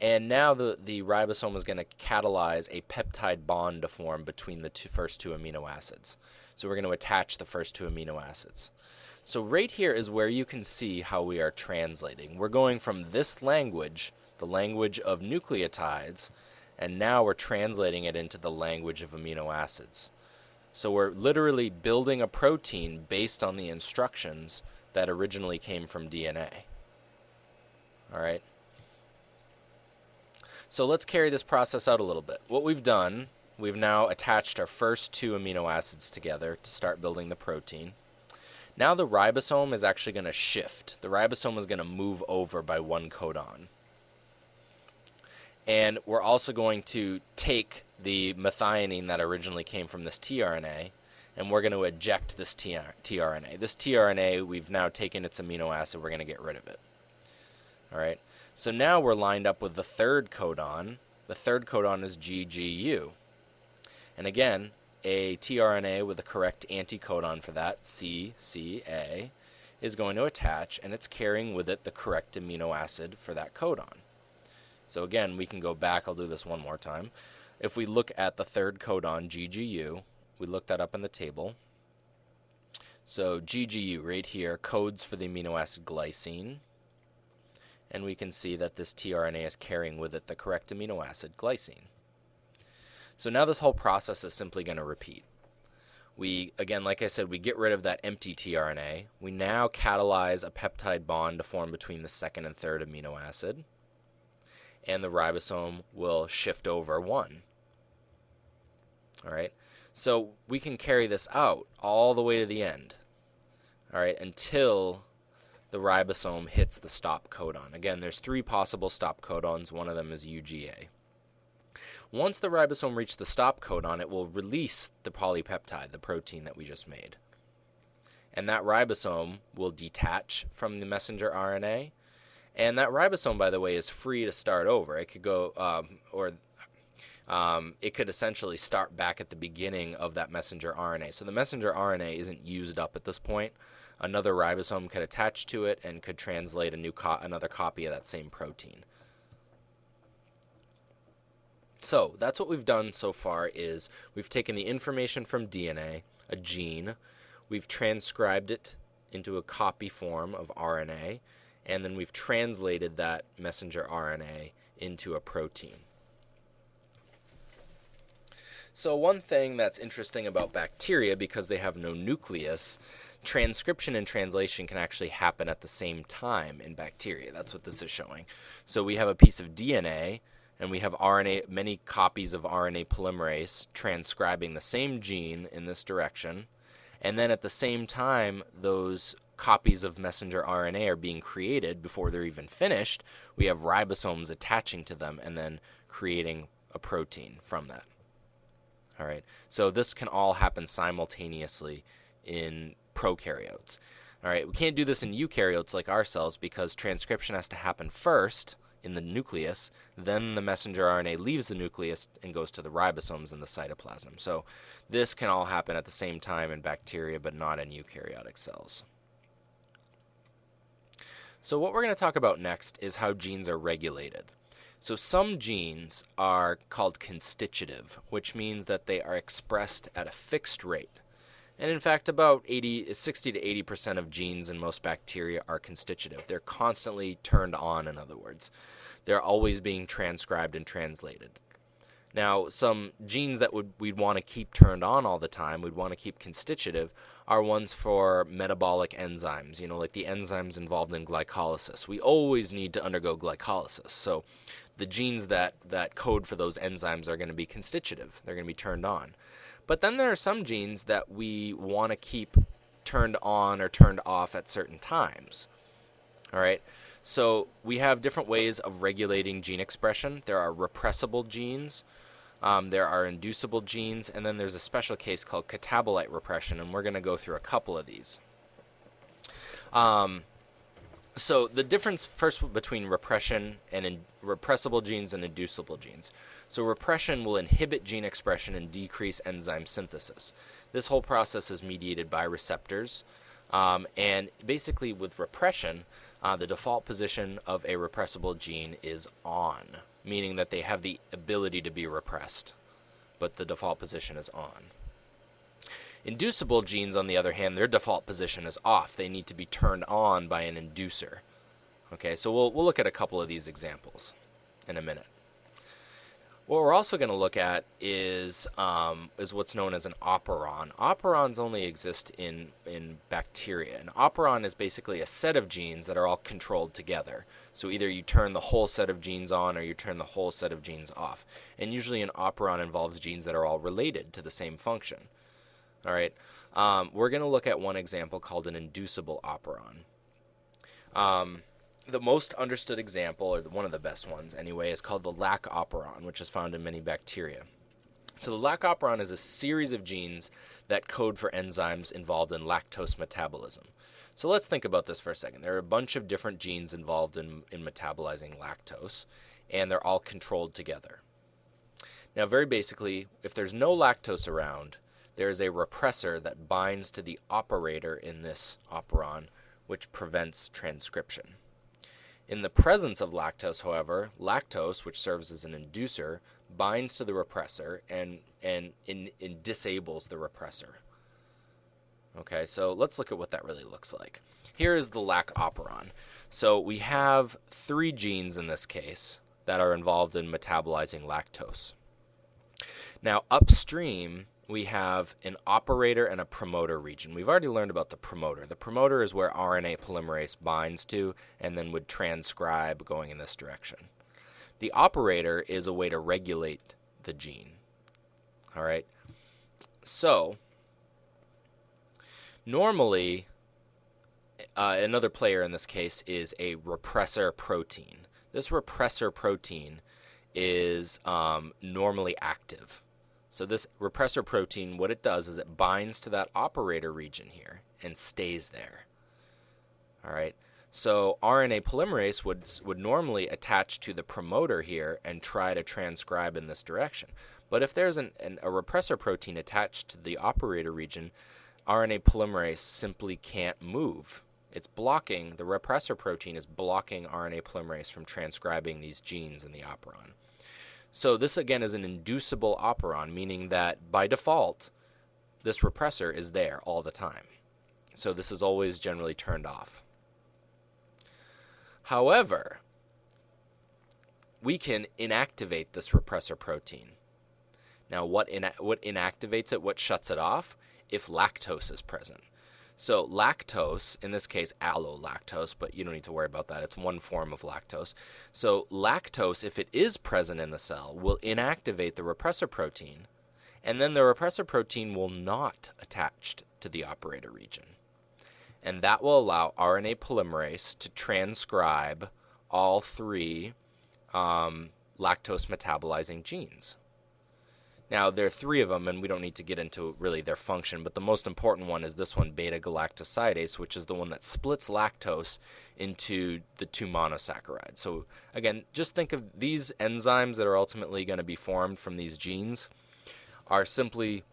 and now the ribosome is going to catalyze a peptide bond to form between the first two amino acids. So we're going to attach the first 2 amino acids. So right here is where you can see how we are translating. We're going from this language, the language of nucleotides, and now we're translating it into the language of amino acids. So we're literally building a protein based on the instructions that originally came from DNA. All right? So let's carry this process out a little bit. What we've done, we've now attached our first 2 amino acids together to start building the protein. Now the ribosome is actually going to shift. The ribosome is going to move over by 1 codon. And we're also going to take the methionine that originally came from this tRNA, and we're going to eject this tRNA. This tRNA, we've now taken its amino acid. We're going to get rid of it. All right. So now we're lined up with the third codon. The third codon is GGU. And again, a tRNA with the correct anticodon for that, CCA, is going to attach, and it's carrying with it the correct amino acid for that codon. So again, we can go back. I'll do this one more time. If we look at the third codon, GGU, we look that up in the table. So GGU right here codes for the amino acid glycine. And we can see that this tRNA is carrying with it the correct amino acid, glycine. So now this whole process is simply going to repeat. We, again, like I said, we get rid of that empty tRNA. We now catalyze a peptide bond to form between the second and third amino acid. And the ribosome will shift over 1. All right? So we can carry this out all the way to the end. All right, until the ribosome hits the stop codon. Again, there's 3 possible stop codons. One of them is UGA. Once the ribosome reaches the stop codon, it will release the polypeptide, the protein that we just made. And that ribosome will detach from the messenger RNA. And that ribosome, by the way, is free to start over. It could go, it could essentially start back at the beginning of that messenger RNA. So the messenger RNA isn't used up at this point. Another ribosome could attach to it and could translate another copy of that same protein. So that's what we've done so far is we've taken the information from DNA, a gene, we've transcribed it into a copy form of RNA, and then we've translated that messenger RNA into a protein. So one thing that's interesting about bacteria, because they have no nucleus, transcription and translation can actually happen at the same time in bacteria. That's what this is showing. So we have a piece of DNA, and we have RNA, many copies of RNA polymerase transcribing the same gene in this direction. And then at the same time, those copies of messenger RNA are being created before they're even finished. We have ribosomes attaching to them and then creating a protein from that. All right. So this can all happen simultaneously in prokaryotes. All right. We can't do this in eukaryotes like our cells because transcription has to happen first in the nucleus, then the messenger RNA leaves the nucleus and goes to the ribosomes in the cytoplasm. So this can all happen at the same time in bacteria, but not in eukaryotic cells. So what we're going to talk about next is how genes are regulated. So some genes are called constitutive, which means that they are expressed at a fixed rate. And in fact, about 60 to 80% of genes in most bacteria are constitutive. They're constantly turned on, in other words. They're always being transcribed and translated. Now, some genes that we'd want to keep turned on all the time, we'd want to keep constitutive, are ones for metabolic enzymes, like the enzymes involved in glycolysis. We always need to undergo glycolysis. So the genes that code for those enzymes are going to be constitutive. They're going to be turned on. But then there are some genes that we want to keep turned on or turned off at certain times. All right? So we have different ways of regulating gene expression. There are repressible genes. There are inducible genes, and then there's a special case called catabolite repression, and we're going to go through a couple of these. So the difference first between repression and repressible genes and inducible genes. So repression will inhibit gene expression and decrease enzyme synthesis. This whole process is mediated by receptors, and basically with repression, the default position of a repressible gene is on, meaning that they have the ability to be repressed, but the default position is on. Inducible genes, on the other hand, their default position is off. They need to be turned on by an inducer. Okay, so we'll look at a couple of these examples in a minute. What we're also going to look at is what's known as an operon. Operons only exist in bacteria. An operon is basically a set of genes that are all controlled together. So either you turn the whole set of genes on or you turn the whole set of genes off. And usually an operon involves genes that are all related to the same function. All right. We're going to look at one example called an inducible operon. The most understood example, or one of the best ones anyway, is called the lac operon, which is found in many bacteria. So the lac operon is a series of genes that code for enzymes involved in lactose metabolism. So let's think about this for a second. There are a bunch of different genes involved in metabolizing lactose, and they're all controlled together. Now, very basically, if there's no lactose around, there is a repressor that binds to the operator in this operon, which prevents transcription. In the presence of lactose, however, lactose, which serves as an inducer, binds to the repressor and disables the repressor. Okay, so let's look at what that really looks like. Here is the lac operon. So we have 3 genes in this case that are involved in metabolizing lactose. Now, upstream, we have an operator and a promoter region. We've already learned about the promoter. The promoter is where RNA polymerase binds to and then would transcribe going in this direction. The operator is a way to regulate the gene. All right. So, normally, another player in this case is a repressor protein. This repressor protein is normally active. So this repressor protein, what it does is it binds to that operator region here and stays there. All right. So RNA polymerase would normally attach to the promoter here and try to transcribe in this direction. But if there's a repressor protein attached to the operator region, RNA polymerase simply can't move. It's blocking, the repressor protein is blocking RNA polymerase from transcribing these genes in the operon. So this, again, is an inducible operon, meaning that by default, this repressor is there all the time. So this is always generally turned off. However, we can inactivate this repressor protein. Now, what inactivates it, what shuts it off? If lactose is present. So lactose, in this case allolactose, but you don't need to worry about that. It's one form of lactose. So lactose, if it is present in the cell, will inactivate the repressor protein, and then the repressor protein will not attach to the operator region. And that will allow RNA polymerase to transcribe all 3 lactose metabolizing genes. Now, there are 3 of them, and we don't need to get into really their function, but the most important one is this one, beta-galactosidase, which is the one that splits lactose into the 2 monosaccharides. So, again, just think of these enzymes that are ultimately going to be formed from these genes are simply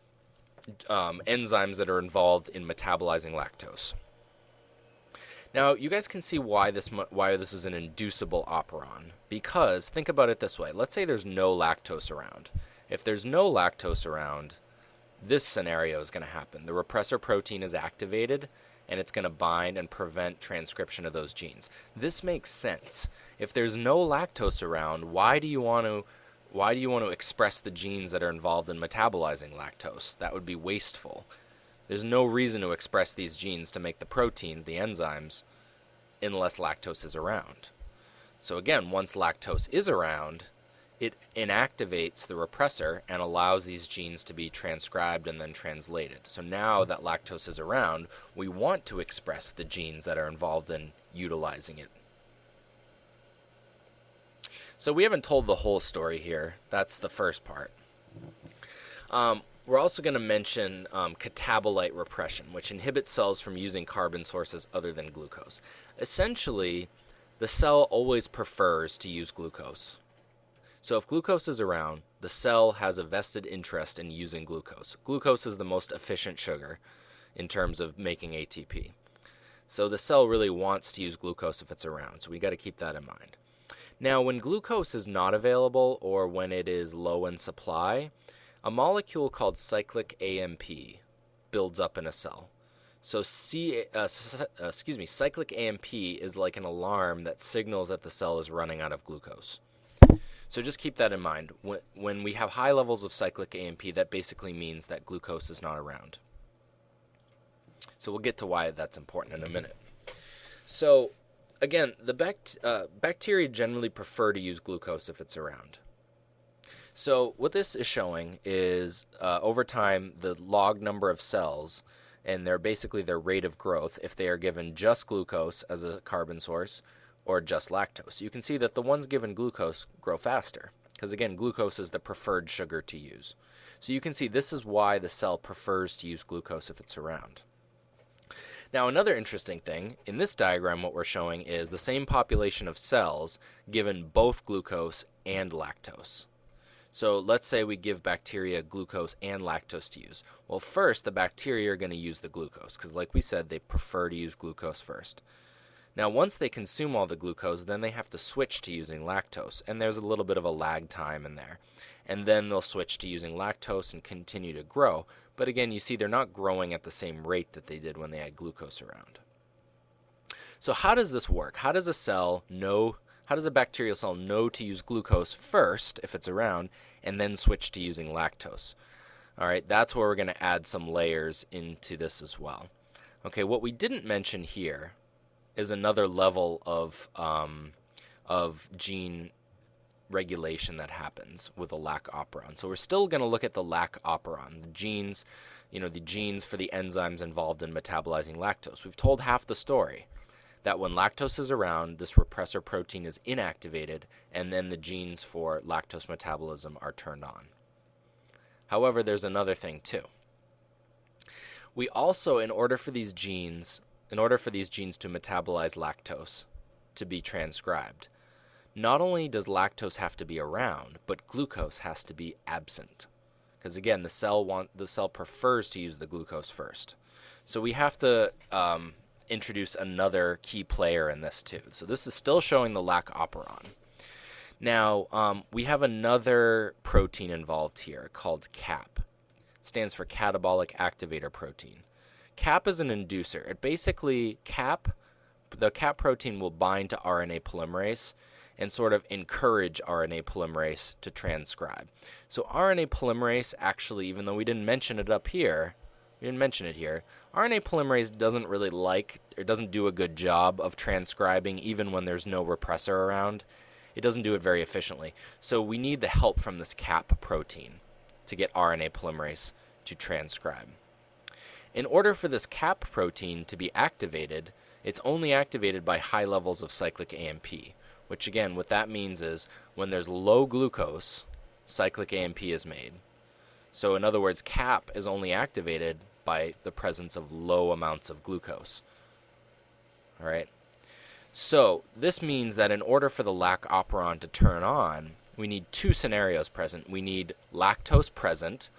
enzymes that are involved in metabolizing lactose. Now, you guys can see why this is an inducible operon. Because, think about it this way. Let's say there's no lactose around. If there's no lactose around, this scenario is going to happen. The repressor protein is activated, and it's going to bind and prevent transcription of those genes. This makes sense. If there's no lactose around, why do you want to express the genes that are involved in metabolizing lactose? That would be wasteful. There's no reason to express these genes to make the protein, the enzymes, unless lactose is around. So again, once lactose is around, it inactivates the repressor and allows these genes to be transcribed and then translated. So now that lactose is around, we want to express the genes that are involved in utilizing it. So we haven't told the whole story here. That's the first part. We're also going to mention catabolite repression, which inhibits cells from using carbon sources other than glucose. Essentially, the cell always prefers to use glucose. So if glucose is around, the cell has a vested interest in using glucose. Glucose is the most efficient sugar in terms of making ATP. So the cell really wants to use glucose if it's around, so we got to keep that in mind. Now, when glucose is not available or when it is low in supply, a molecule called cyclic AMP builds up in a cell. So cyclic AMP is like an alarm that signals that the cell is running out of glucose. So just keep that in mind. When we have high levels of cyclic AMP, that basically means that glucose is not around. So we'll get to why that's important in a minute. So again, the bacteria generally prefer to use glucose if it's around. So what this is showing is over time the log number of cells and their rate of growth if they are given just glucose as a carbon source or just lactose. You can see that the ones given glucose grow faster because, again, glucose is the preferred sugar to use. So you can see this is why the cell prefers to use glucose if it's around. Now, another interesting thing, in this diagram what we're showing is the same population of cells given both glucose and lactose. So let's say we give bacteria glucose and lactose to use. Well, first, the bacteria are going to use the glucose because, like we said, they prefer to use glucose first. Now, once they consume all the glucose, then they have to switch to using lactose, and there's a little bit of a lag time in there. And then they'll switch to using lactose and continue to grow. But again, you see they're not growing at the same rate that they did when they had glucose around. So how does this work? How does a bacterial cell know to use glucose first, if it's around, and then switch to using lactose? All right, that's where we're going to add some layers into this as well. Okay, what we didn't mention here is another level of gene regulation that happens with a lac operon. So we're still going to look at the lac operon, the genes for the enzymes involved in metabolizing lactose. We've told half the story, that when lactose is around, this repressor protein is inactivated, and then the genes for lactose metabolism are turned on. However, there's another thing too. We also, in order for these genes to metabolize lactose to be transcribed, not only does lactose have to be around, but glucose has to be absent. Because again, the cell prefers to use the glucose first. So we have to introduce another key player in this too. So this is still showing the lac operon. Now, we have another protein involved here called CAP. It stands for catabolic activator protein. CAP is an inducer. It basically, the CAP protein will bind to RNA polymerase and sort of encourage RNA polymerase to transcribe. So RNA polymerase actually, even though we didn't mention it here, RNA polymerase doesn't do a good job of transcribing even when there's no repressor around. It doesn't do it very efficiently. So we need the help from this CAP protein to get RNA polymerase to transcribe. In order for this CAP protein to be activated, it's only activated by high levels of cyclic AMP, which again, what that means is when there's low glucose, cyclic AMP is made. So in other words, CAP is only activated by the presence of low amounts of glucose. All right. So this means that in order for the lac operon to turn on, we need two scenarios present. We need lactose present,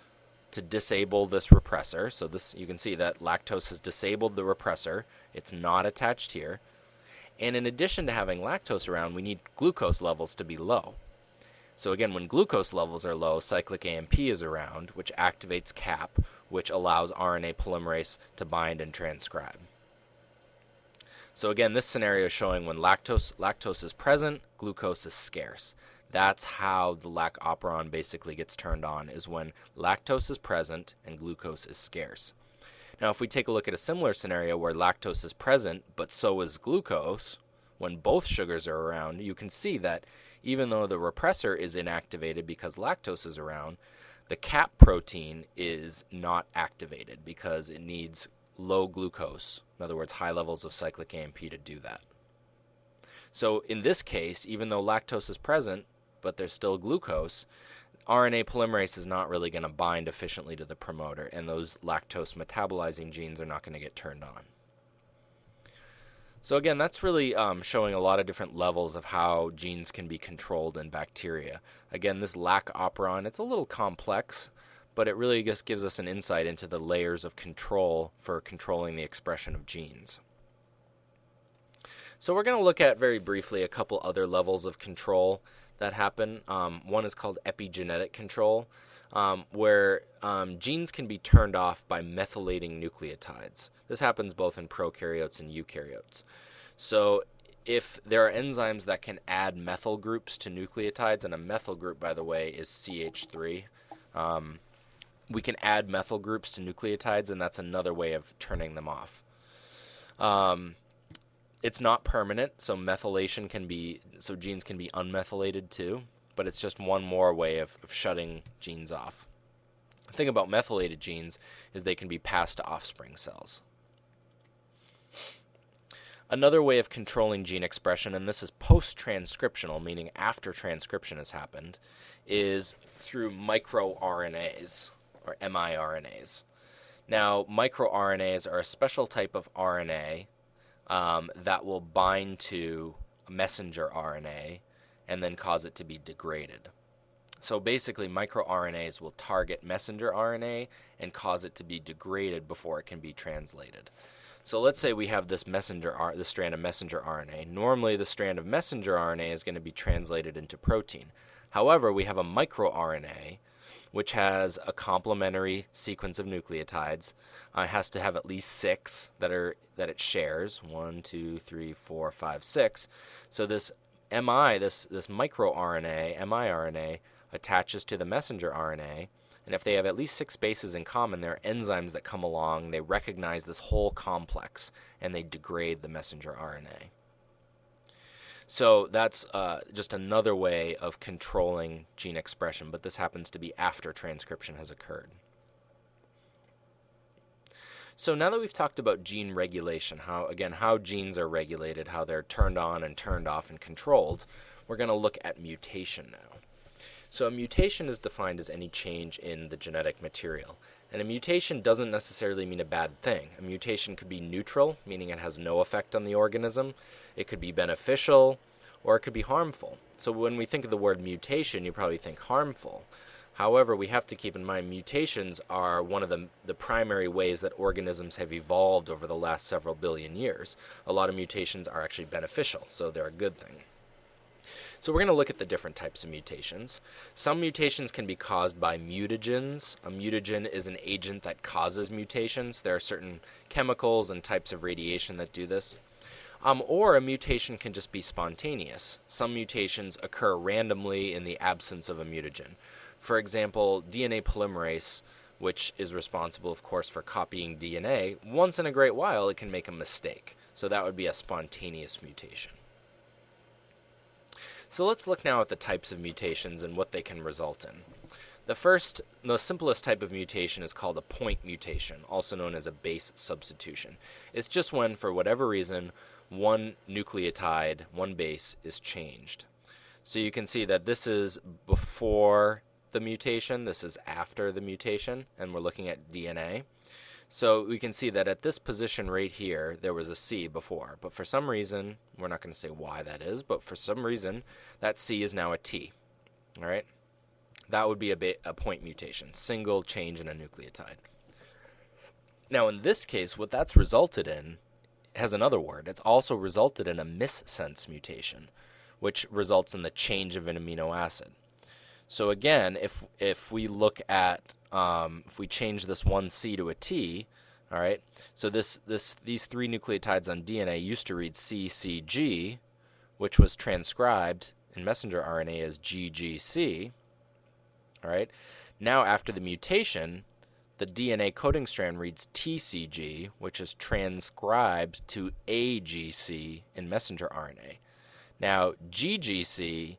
to disable this repressor. So this, you can see that lactose has disabled the repressor. It's not attached here. And in addition to having lactose around, we need glucose levels to be low. So again, when glucose levels are low, cyclic AMP is around, which activates CAP, which allows RNA polymerase to bind and transcribe. So again, this scenario is showing when lactose is present, glucose is scarce. That's how the lac operon basically gets turned on, is when lactose is present and glucose is scarce. Now, if we take a look at a similar scenario where lactose is present, but so is glucose, when both sugars are around, you can see that even though the repressor is inactivated because lactose is around, the CAP protein is not activated because it needs low glucose, in other words, high levels of cyclic AMP to do that. So in this case, even though lactose is present, but there's still glucose, RNA polymerase is not really going to bind efficiently to the promoter, and those lactose metabolizing genes are not going to get turned on. So again, that's really showing a lot of different levels of how genes can be controlled in bacteria. Again, this lac operon, it's a little complex, but it really just gives us an insight into the layers of control for controlling the expression of genes. So we're going to look at very briefly a couple other levels of control that happen. One is called epigenetic control, where genes can be turned off by methylating nucleotides. This happens both in prokaryotes and eukaryotes. So if there are enzymes that can add methyl groups to nucleotides, and a methyl group, by the way, is CH3, we can add methyl groups to nucleotides, and that's another way of turning them off. It's not permanent, so methylation can be, so genes can be unmethylated too, but it's just one more way of shutting genes off. The thing about methylated genes is they can be passed to offspring cells. Another way of controlling gene expression, and this is post-transcriptional, meaning after transcription has happened, is through microRNAs, or miRNAs. Now, microRNAs are a special type of RNA that will bind to a messenger RNA and then cause it to be degraded. So basically, microRNAs will target messenger RNA and cause it to be degraded before it can be translated. So let's say we have this strand of messenger RNA. Normally, the strand of messenger RNA is going to be translated into protein. However, we have a microRNA, which has a complementary sequence of nucleotides. It has to have at least 6 that it shares. 1, 2, 3, 4, 5, 6. So this microRNA, miRNA, attaches to the messenger RNA, and if they have at least 6 bases in common, there are enzymes that come along, they recognize this whole complex, and they degrade the messenger RNA. So that's just another way of controlling gene expression, but this happens to be after transcription has occurred. So now that we've talked about gene regulation, how genes are regulated, how they're turned on and turned off and controlled, we're going to look at mutation now. So a mutation is defined as any change in the genetic material. And a mutation doesn't necessarily mean a bad thing. A mutation could be neutral, meaning it has no effect on the organism. It could be beneficial, or it could be harmful. So when we think of the word mutation, you probably think harmful. However, we have to keep in mind mutations are one of the primary ways that organisms have evolved over the last several billion years. A lot of mutations are actually beneficial, so they're a good thing. So we're going to look at the different types of mutations. Some mutations can be caused by mutagens. A mutagen is an agent that causes mutations. There are certain chemicals and types of radiation that do this. Or a mutation can just be spontaneous. Some mutations occur randomly in the absence of a mutagen. For example, DNA polymerase, which is responsible, of course, for copying DNA, once in a great while it can make a mistake. So that would be a spontaneous mutation. So let's look now at the types of mutations and what they can result in. The simplest type of mutation is called a point mutation, also known as a base substitution. It's just when, for whatever reason, one nucleotide, one base, is changed. So you can see that this is before the mutation, this is after the mutation, and we're looking at DNA. So we can see that at this position right here, there was a C before, but for some reason, we're not going to say why that is, but for some reason, that C is now a T, all right? That would be a point mutation, single change in a nucleotide. Now, in this case, what that's resulted in has another word. It's also resulted in a missense mutation, which results in the change of an amino acid. So again, if we look at if we change this one C to a T, all right. So these three nucleotides on DNA used to read CCG, which was transcribed in messenger RNA as GGC. All right. Now after the mutation, the DNA coding strand reads TCG, which is transcribed to AGC in messenger RNA. Now, GGC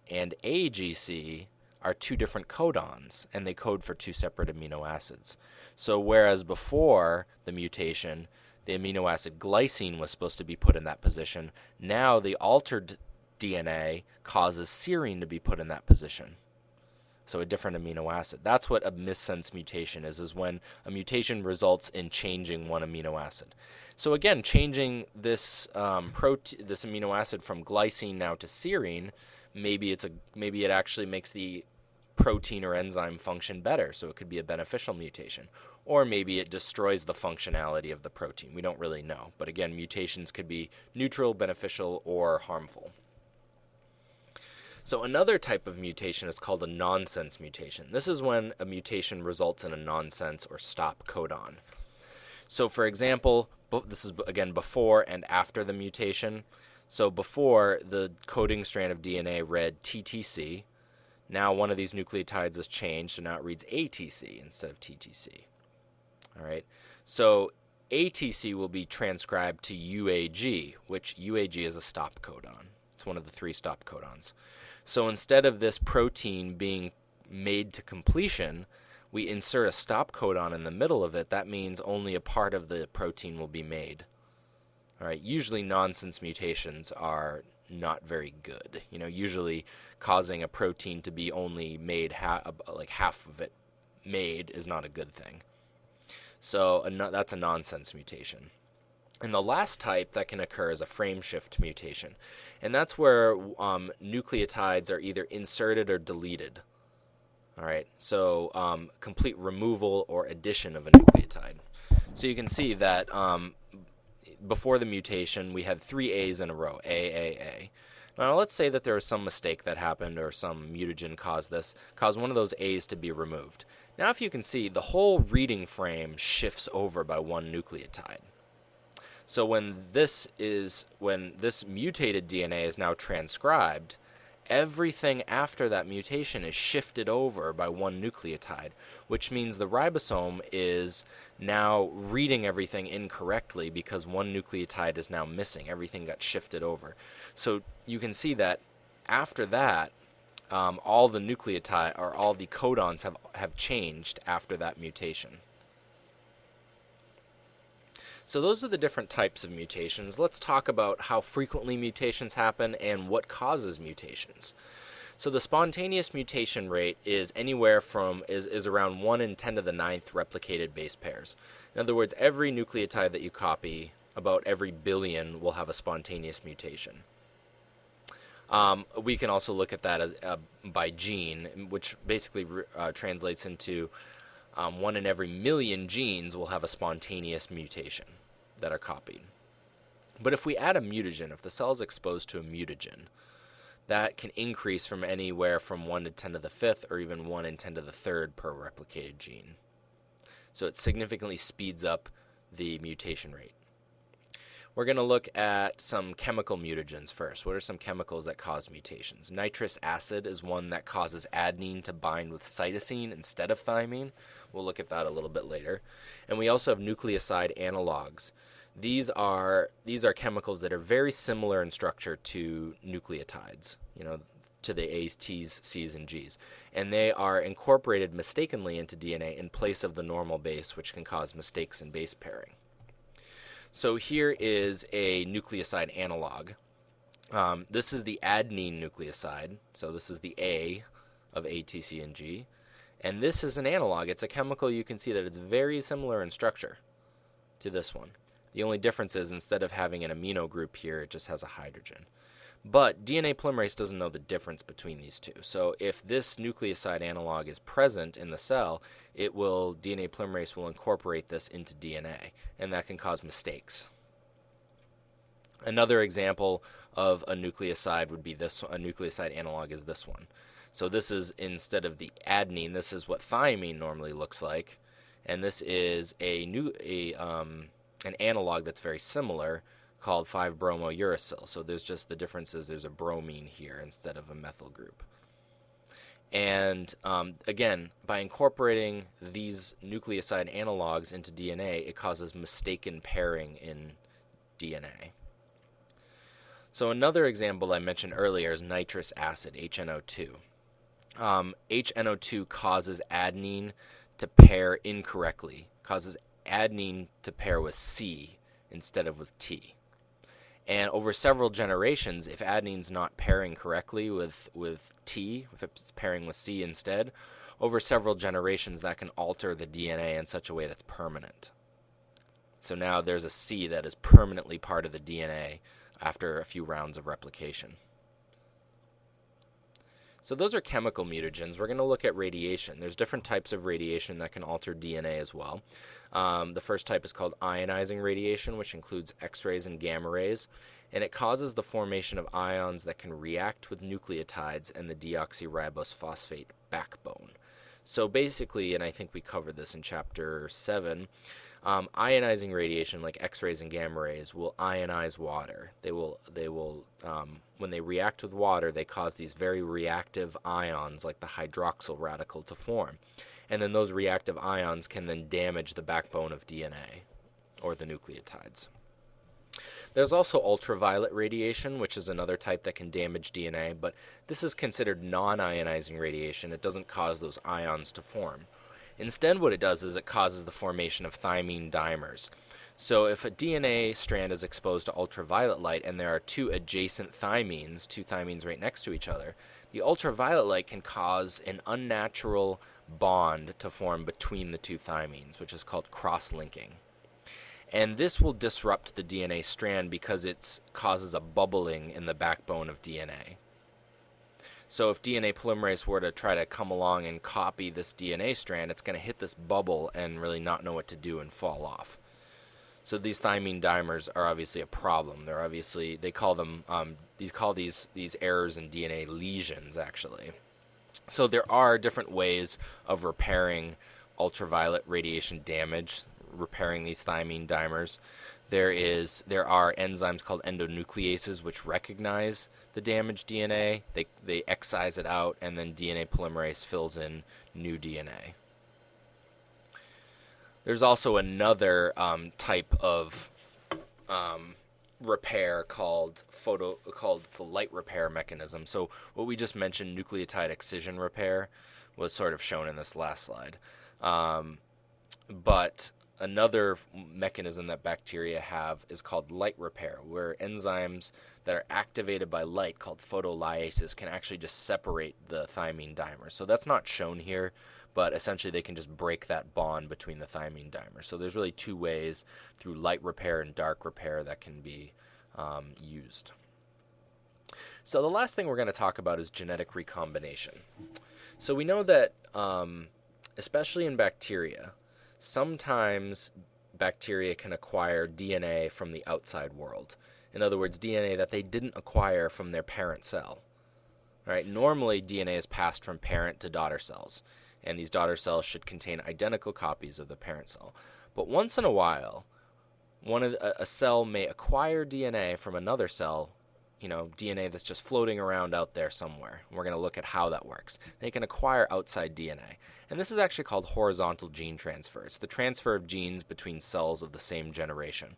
and AGC are two different codons, and they code for two separate amino acids. So whereas before the mutation, the amino acid glycine was supposed to be put in that position, now the altered DNA causes serine to be put in that position. So a different amino acid. That's what a missense mutation is when a mutation results in changing one amino acid. So again, changing this this amino acid from glycine now to serine, maybe it actually makes the protein or enzyme function better, so it could be a beneficial mutation. Or maybe it destroys the functionality of the protein. We don't really know. But again, mutations could be neutral, beneficial, or harmful. So another type of mutation is called a nonsense mutation. This is when a mutation results in a nonsense or stop codon. So for example, this is again before and after the mutation. So before, the coding strand of DNA read TTC. Now one of these nucleotides has changed, so now it reads ATC instead of TTC. All right. So ATC will be transcribed to UAG, which UAG is a stop codon. It's one of the three stop codons. So instead of this protein being made to completion, we insert a stop codon in the middle of it. That means only a part of the protein will be made. All right. Usually nonsense mutations are not very good. Usually causing a protein to be only made half of it made is not a good thing. So that's a nonsense mutation. And the last type that can occur is a frame shift mutation. And that's where nucleotides are either inserted or deleted. All right, so complete removal or addition of a nucleotide. So you can see that before the mutation, we had 3 A's in a row, A. Now let's say that there was some mistake that happened or some mutagen caused one of those A's to be removed. Now if you can see, the whole reading frame shifts over by one nucleotide. So when this mutated DNA is now transcribed, everything after that mutation is shifted over by one nucleotide, which means the ribosome is now reading everything incorrectly because one nucleotide is now missing. Everything got shifted over. So you can see that after that, all the nucleotide or all the codons have changed after that mutation. So those are the different types of mutations. Let's talk about how frequently mutations happen and what causes mutations. So the spontaneous mutation rate is is around 1 in 10 to the 9th replicated base pairs. In other words, every nucleotide that you copy, about every billion will have a spontaneous mutation. We can also look at that as by gene, which basically translates into 1 in every million genes will have a spontaneous mutation that are copied. But if we add a mutagen, if the cell is exposed to a mutagen, that can increase from anywhere from 1 to 10 to the 5th or even 1 in 10 to the 3rd per replicated gene. So it significantly speeds up the mutation rate. We're going to look at some chemical mutagens first. What are some chemicals that cause mutations? Nitrous acid is one that causes adenine to bind with cytosine instead of thymine. We'll look at that a little bit later. And we also have nucleoside analogs. These are chemicals that are very similar in structure to nucleotides, to the A's, T's, C's, and G's. And they are incorporated mistakenly into DNA in place of the normal base, which can cause mistakes in base pairing. So here is a nucleoside analog. This is the adenine nucleoside. So this is the A of A, T, C, and G. And this is an analog. It's a chemical you can see that it's very similar in structure to this one. The only difference is instead of having an amino group here, it just has a hydrogen. But DNA polymerase doesn't know the difference between these two. So if this nucleoside analog is present in the cell, DNA polymerase will incorporate this into DNA, and that can cause mistakes. Another example of a nucleoside would be this. A nucleoside analog is this one. So this is, instead of the adenine, this is what thiamine normally looks like, and this is an analog that's very similar called 5-bromouracil. So there's just the difference is there's a bromine here instead of a methyl group. And again, by incorporating these nucleoside analogs into DNA, it causes mistaken pairing in DNA. So another example I mentioned earlier is nitrous acid, HNO2. HNO2 causes adenine to pair incorrectly, causes adenine to pair with C instead of with T. And over several generations, if adenine's not pairing correctly with T, if it's pairing with C instead, over several generations that can alter the DNA in such a way that's permanent. So now there's a C that is permanently part of the DNA after a few rounds of replication. So those are chemical mutagens. We're going to look at radiation. There's different types of radiation that can alter DNA as well. The first type is called ionizing radiation, which includes X-rays and gamma rays, and it causes the formation of ions that can react with nucleotides and the deoxyribose phosphate backbone. So basically, and I think we covered this in Chapter 7, ionizing radiation like X-rays and gamma rays will ionize water. They will when they react with water, they cause these very reactive ions like the hydroxyl radical to form. And then those reactive ions can then damage the backbone of DNA or the nucleotides. There's also ultraviolet radiation, which is another type that can damage DNA, but this is considered non-ionizing radiation. It doesn't cause those ions to form. Instead, what it does is it causes the formation of thymine dimers. So if a DNA strand is exposed to ultraviolet light and there are two adjacent thymines, two thymines right next to each other, the ultraviolet light can cause an unnatural bond to form between the two thymines, which is called cross-linking. And this will disrupt the DNA strand because it causes a bubbling in the backbone of DNA. So if DNA polymerase were to try to come along and copy this DNA strand, it's going to hit this bubble and really not know what to do and fall off. So these thymine dimers are obviously a problem. They call them these errors in DNA lesions, actually. So there are different ways of repairing ultraviolet radiation damage, repairing these thymine dimers. There are enzymes called endonucleases which recognize the damaged DNA. They excise it out, and then DNA polymerase fills in new DNA. There's also another type of repair called the light repair mechanism. So what we just mentioned, nucleotide excision repair, was sort of shown in this last slide. But another mechanism that bacteria have is called light repair, where enzymes that are activated by light, called photolyases, can actually just separate the thymine dimers. So that's not shown here, but essentially they can just break that bond between the thymine dimers. So there's really two ways, through light repair and dark repair, that can be used. So the last thing we're going to talk about is genetic recombination. So we know that, especially in bacteria, sometimes bacteria can acquire DNA from the outside world. In other words, DNA that they didn't acquire from their parent cell. All right, normally DNA is passed from parent to daughter cells, and these daughter cells should contain identical copies of the parent cell. But once in a while, a cell may acquire DNA from another cell, DNA that's just floating around out there somewhere. We're going to look at how that works. They can acquire outside DNA. And this is actually called horizontal gene transfer. It's the transfer of genes between cells of the same generation.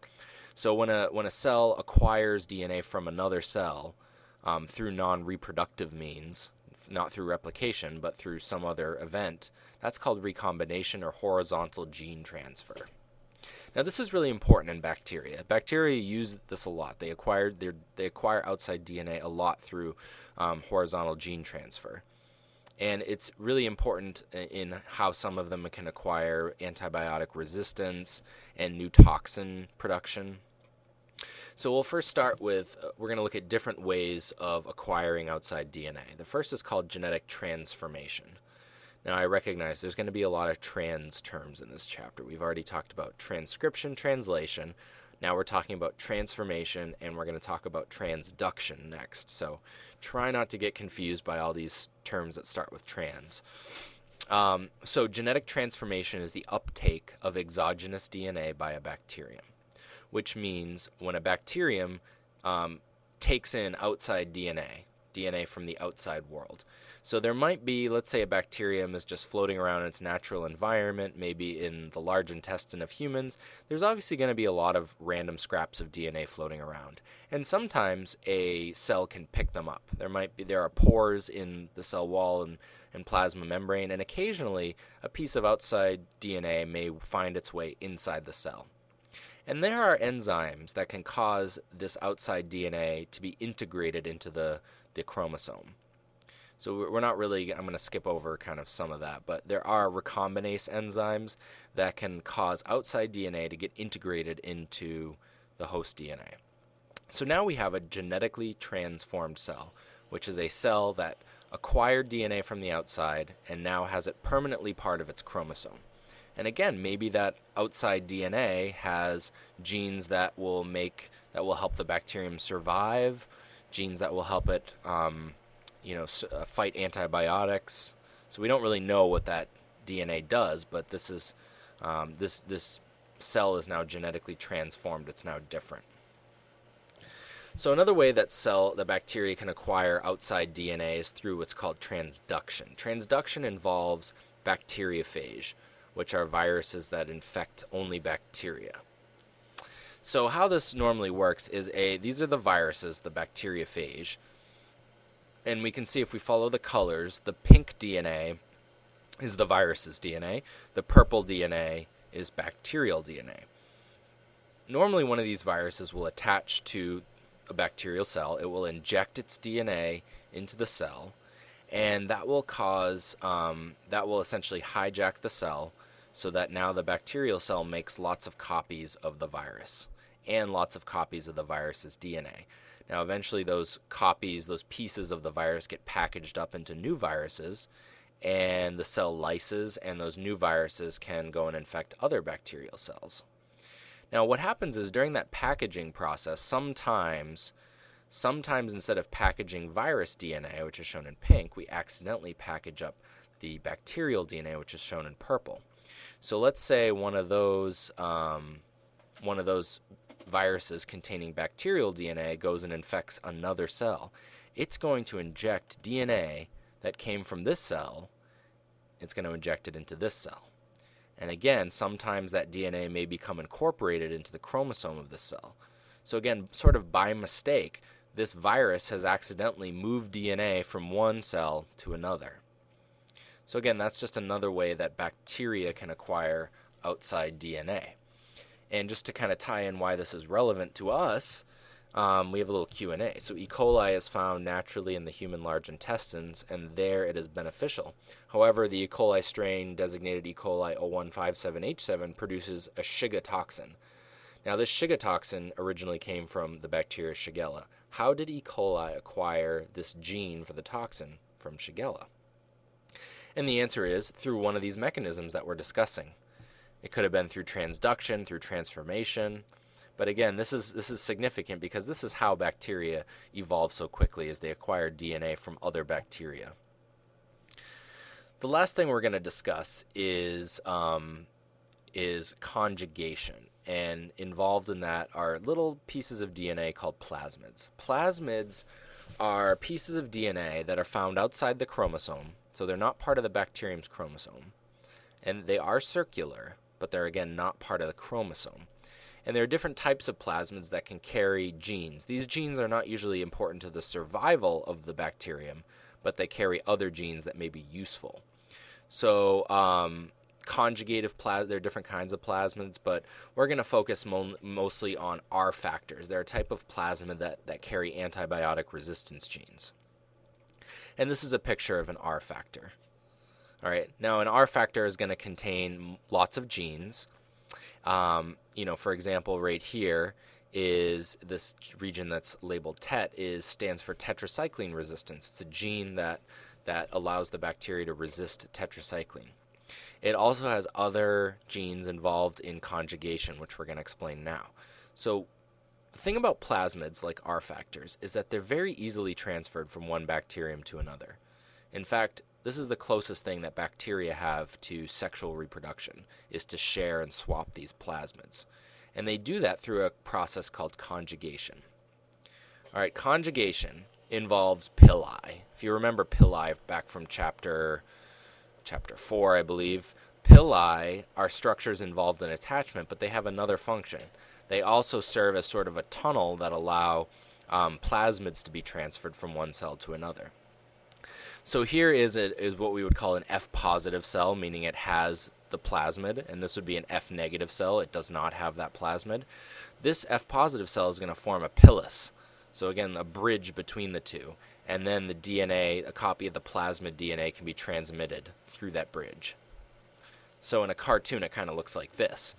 So when a cell acquires DNA from another cell through non-reproductive means, not through replication, but through some other event, that's called recombination or horizontal gene transfer. Now, this is really important in bacteria. Bacteria use this a lot. They acquire outside DNA a lot through horizontal gene transfer. And it's really important in how some of them can acquire antibiotic resistance and new toxin production. So we'll first start with, we're going to look at different ways of acquiring outside DNA. The first is called genetic transformation. Now, I recognize there's going to be a lot of trans terms in this chapter. We've already talked about transcription, translation. Now we're talking about transformation, and we're going to talk about transduction next. So try not to get confused by all these terms that start with trans. So genetic transformation is the uptake of exogenous DNA by a bacterium, which means when a bacterium takes in outside DNA from the outside world. So there might be, let's say a bacterium is just floating around in its natural environment, maybe in the large intestine of humans. There's obviously going to be a lot of random scraps of DNA floating around. And sometimes a cell can pick them up. There are pores in the cell wall and plasma membrane, and occasionally a piece of outside DNA may find its way inside the cell. And there are enzymes that can cause this outside DNA to be integrated into the chromosome. So we're not really, I'm going to skip over kind of some of that, but there are recombinase enzymes that can cause outside DNA to get integrated into the host DNA. So now we have a genetically transformed cell, which is a cell that acquired DNA from the outside and now has it permanently part of its chromosome. And again, maybe that outside DNA has genes that will help the bacterium survive, genes that will help it fight antibiotics. So we don't really know what that DNA does, but this is this cell is now genetically transformed. It's now different. So another way that the bacteria can acquire outside DNA is through what's called transduction. Transduction involves bacteriophage, which are viruses that infect only bacteria. So how this normally works is these are the viruses, the bacteriophage. And we can see if we follow the colors, the pink DNA is the virus's DNA. The purple DNA is bacterial DNA. Normally one of these viruses will attach to a bacterial cell. It will inject its DNA into the cell, and that will essentially hijack the cell so that now the bacterial cell makes lots of copies of the virus and lots of copies of the virus's DNA. Now, eventually those copies, those pieces of the virus get packaged up into new viruses, and the cell lyses, and those new viruses can go and infect other bacterial cells. Now, what happens is during that packaging process, sometimes instead of packaging virus DNA, which is shown in pink, we accidentally package up the bacterial DNA, which is shown in purple. So let's say one of those viruses containing bacterial DNA goes and infects another cell. It's going to inject DNA that came from this cell. It's going to inject it into this cell. And again, sometimes that DNA may become incorporated into the chromosome of the cell. So again, sort of by mistake, this virus has accidentally moved DNA from one cell to another. So again, that's just another way that bacteria can acquire outside DNA. And just to kind of tie in why this is relevant to us, we have a little Q&A. So E. coli is found naturally in the human large intestines, and there it is beneficial. However, the E. coli strain designated E. coli 0157H7 produces a Shiga toxin. Now, this Shiga toxin originally came from the bacteria Shigella. How did E. coli acquire this gene for the toxin from Shigella? And the answer is through one of these mechanisms that we're discussing. It could have been through transduction, through transformation. But again, this is significant because this is how bacteria evolve so quickly as they acquire DNA from other bacteria. The last thing we're going to discuss is conjugation. And involved in that are little pieces of DNA called plasmids. Plasmids are pieces of DNA that are found outside the chromosome. So they're not part of the bacterium's chromosome. And they are circular, but they're again not part of the chromosome. And there are different types of plasmids that can carry genes. These genes are not usually important to the survival of the bacterium, but they carry other genes that may be useful. So conjugative there are different kinds of plasmids, but we're going to focus mostly on R factors. They're a type of plasmid that carry antibiotic resistance genes. And this is a picture of an R factor. All right, now an R factor is going to contain lots of genes. For example, right here is this region that's labeled TET stands for tetracycline resistance. It's a gene that allows the bacteria to resist tetracycline. It also has other genes involved in conjugation, which we're going to explain now. So the thing about plasmids, like R factors, is that they're very easily transferred from one bacterium to another. In fact, this is the closest thing that bacteria have to sexual reproduction, is to share and swap these plasmids. And they do that through a process called conjugation. All right, conjugation involves pili. If you remember pili back from chapter 4, I believe, pili are structures involved in attachment, but they have another function. They also serve as sort of a tunnel that allow plasmids to be transferred from one cell to another. So here is what we would call an F-positive cell, meaning it has the plasmid, and this would be an F-negative cell. It does not have that plasmid. This F-positive cell is going to form a pilus, so again, a bridge between the two, and then the DNA, a copy of the plasmid DNA, can be transmitted through that bridge. So in a cartoon, it kind of looks like this.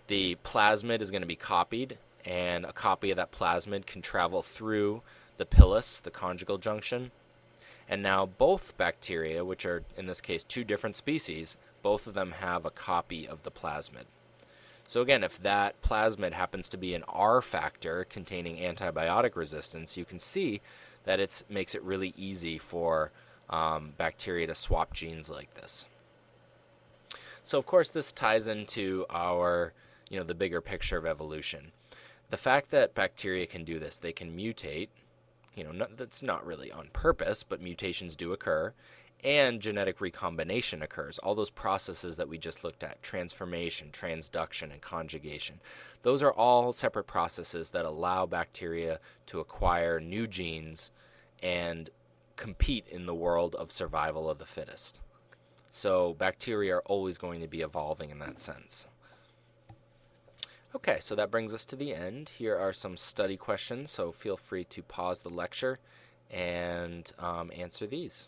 The plasmid is going to be copied, and a copy of that plasmid can travel through the pilus, the conjugal junction. And now both bacteria, which are in this case two different species, both of them have a copy of the plasmid. So again, if that plasmid happens to be an R factor containing antibiotic resistance, you can see that it makes it really easy for bacteria to swap genes like this. So of course this ties into our, the bigger picture of evolution. The fact that bacteria can do this, they can mutate, that's not really on purpose, but mutations do occur, and genetic recombination occurs. All those processes that we just looked at, transformation, transduction, and conjugation, those are all separate processes that allow bacteria to acquire new genes and compete in the world of survival of the fittest. So bacteria are always going to be evolving in that sense. Okay, so that brings us to the end. Here are some study questions, so feel free to pause the lecture and answer these.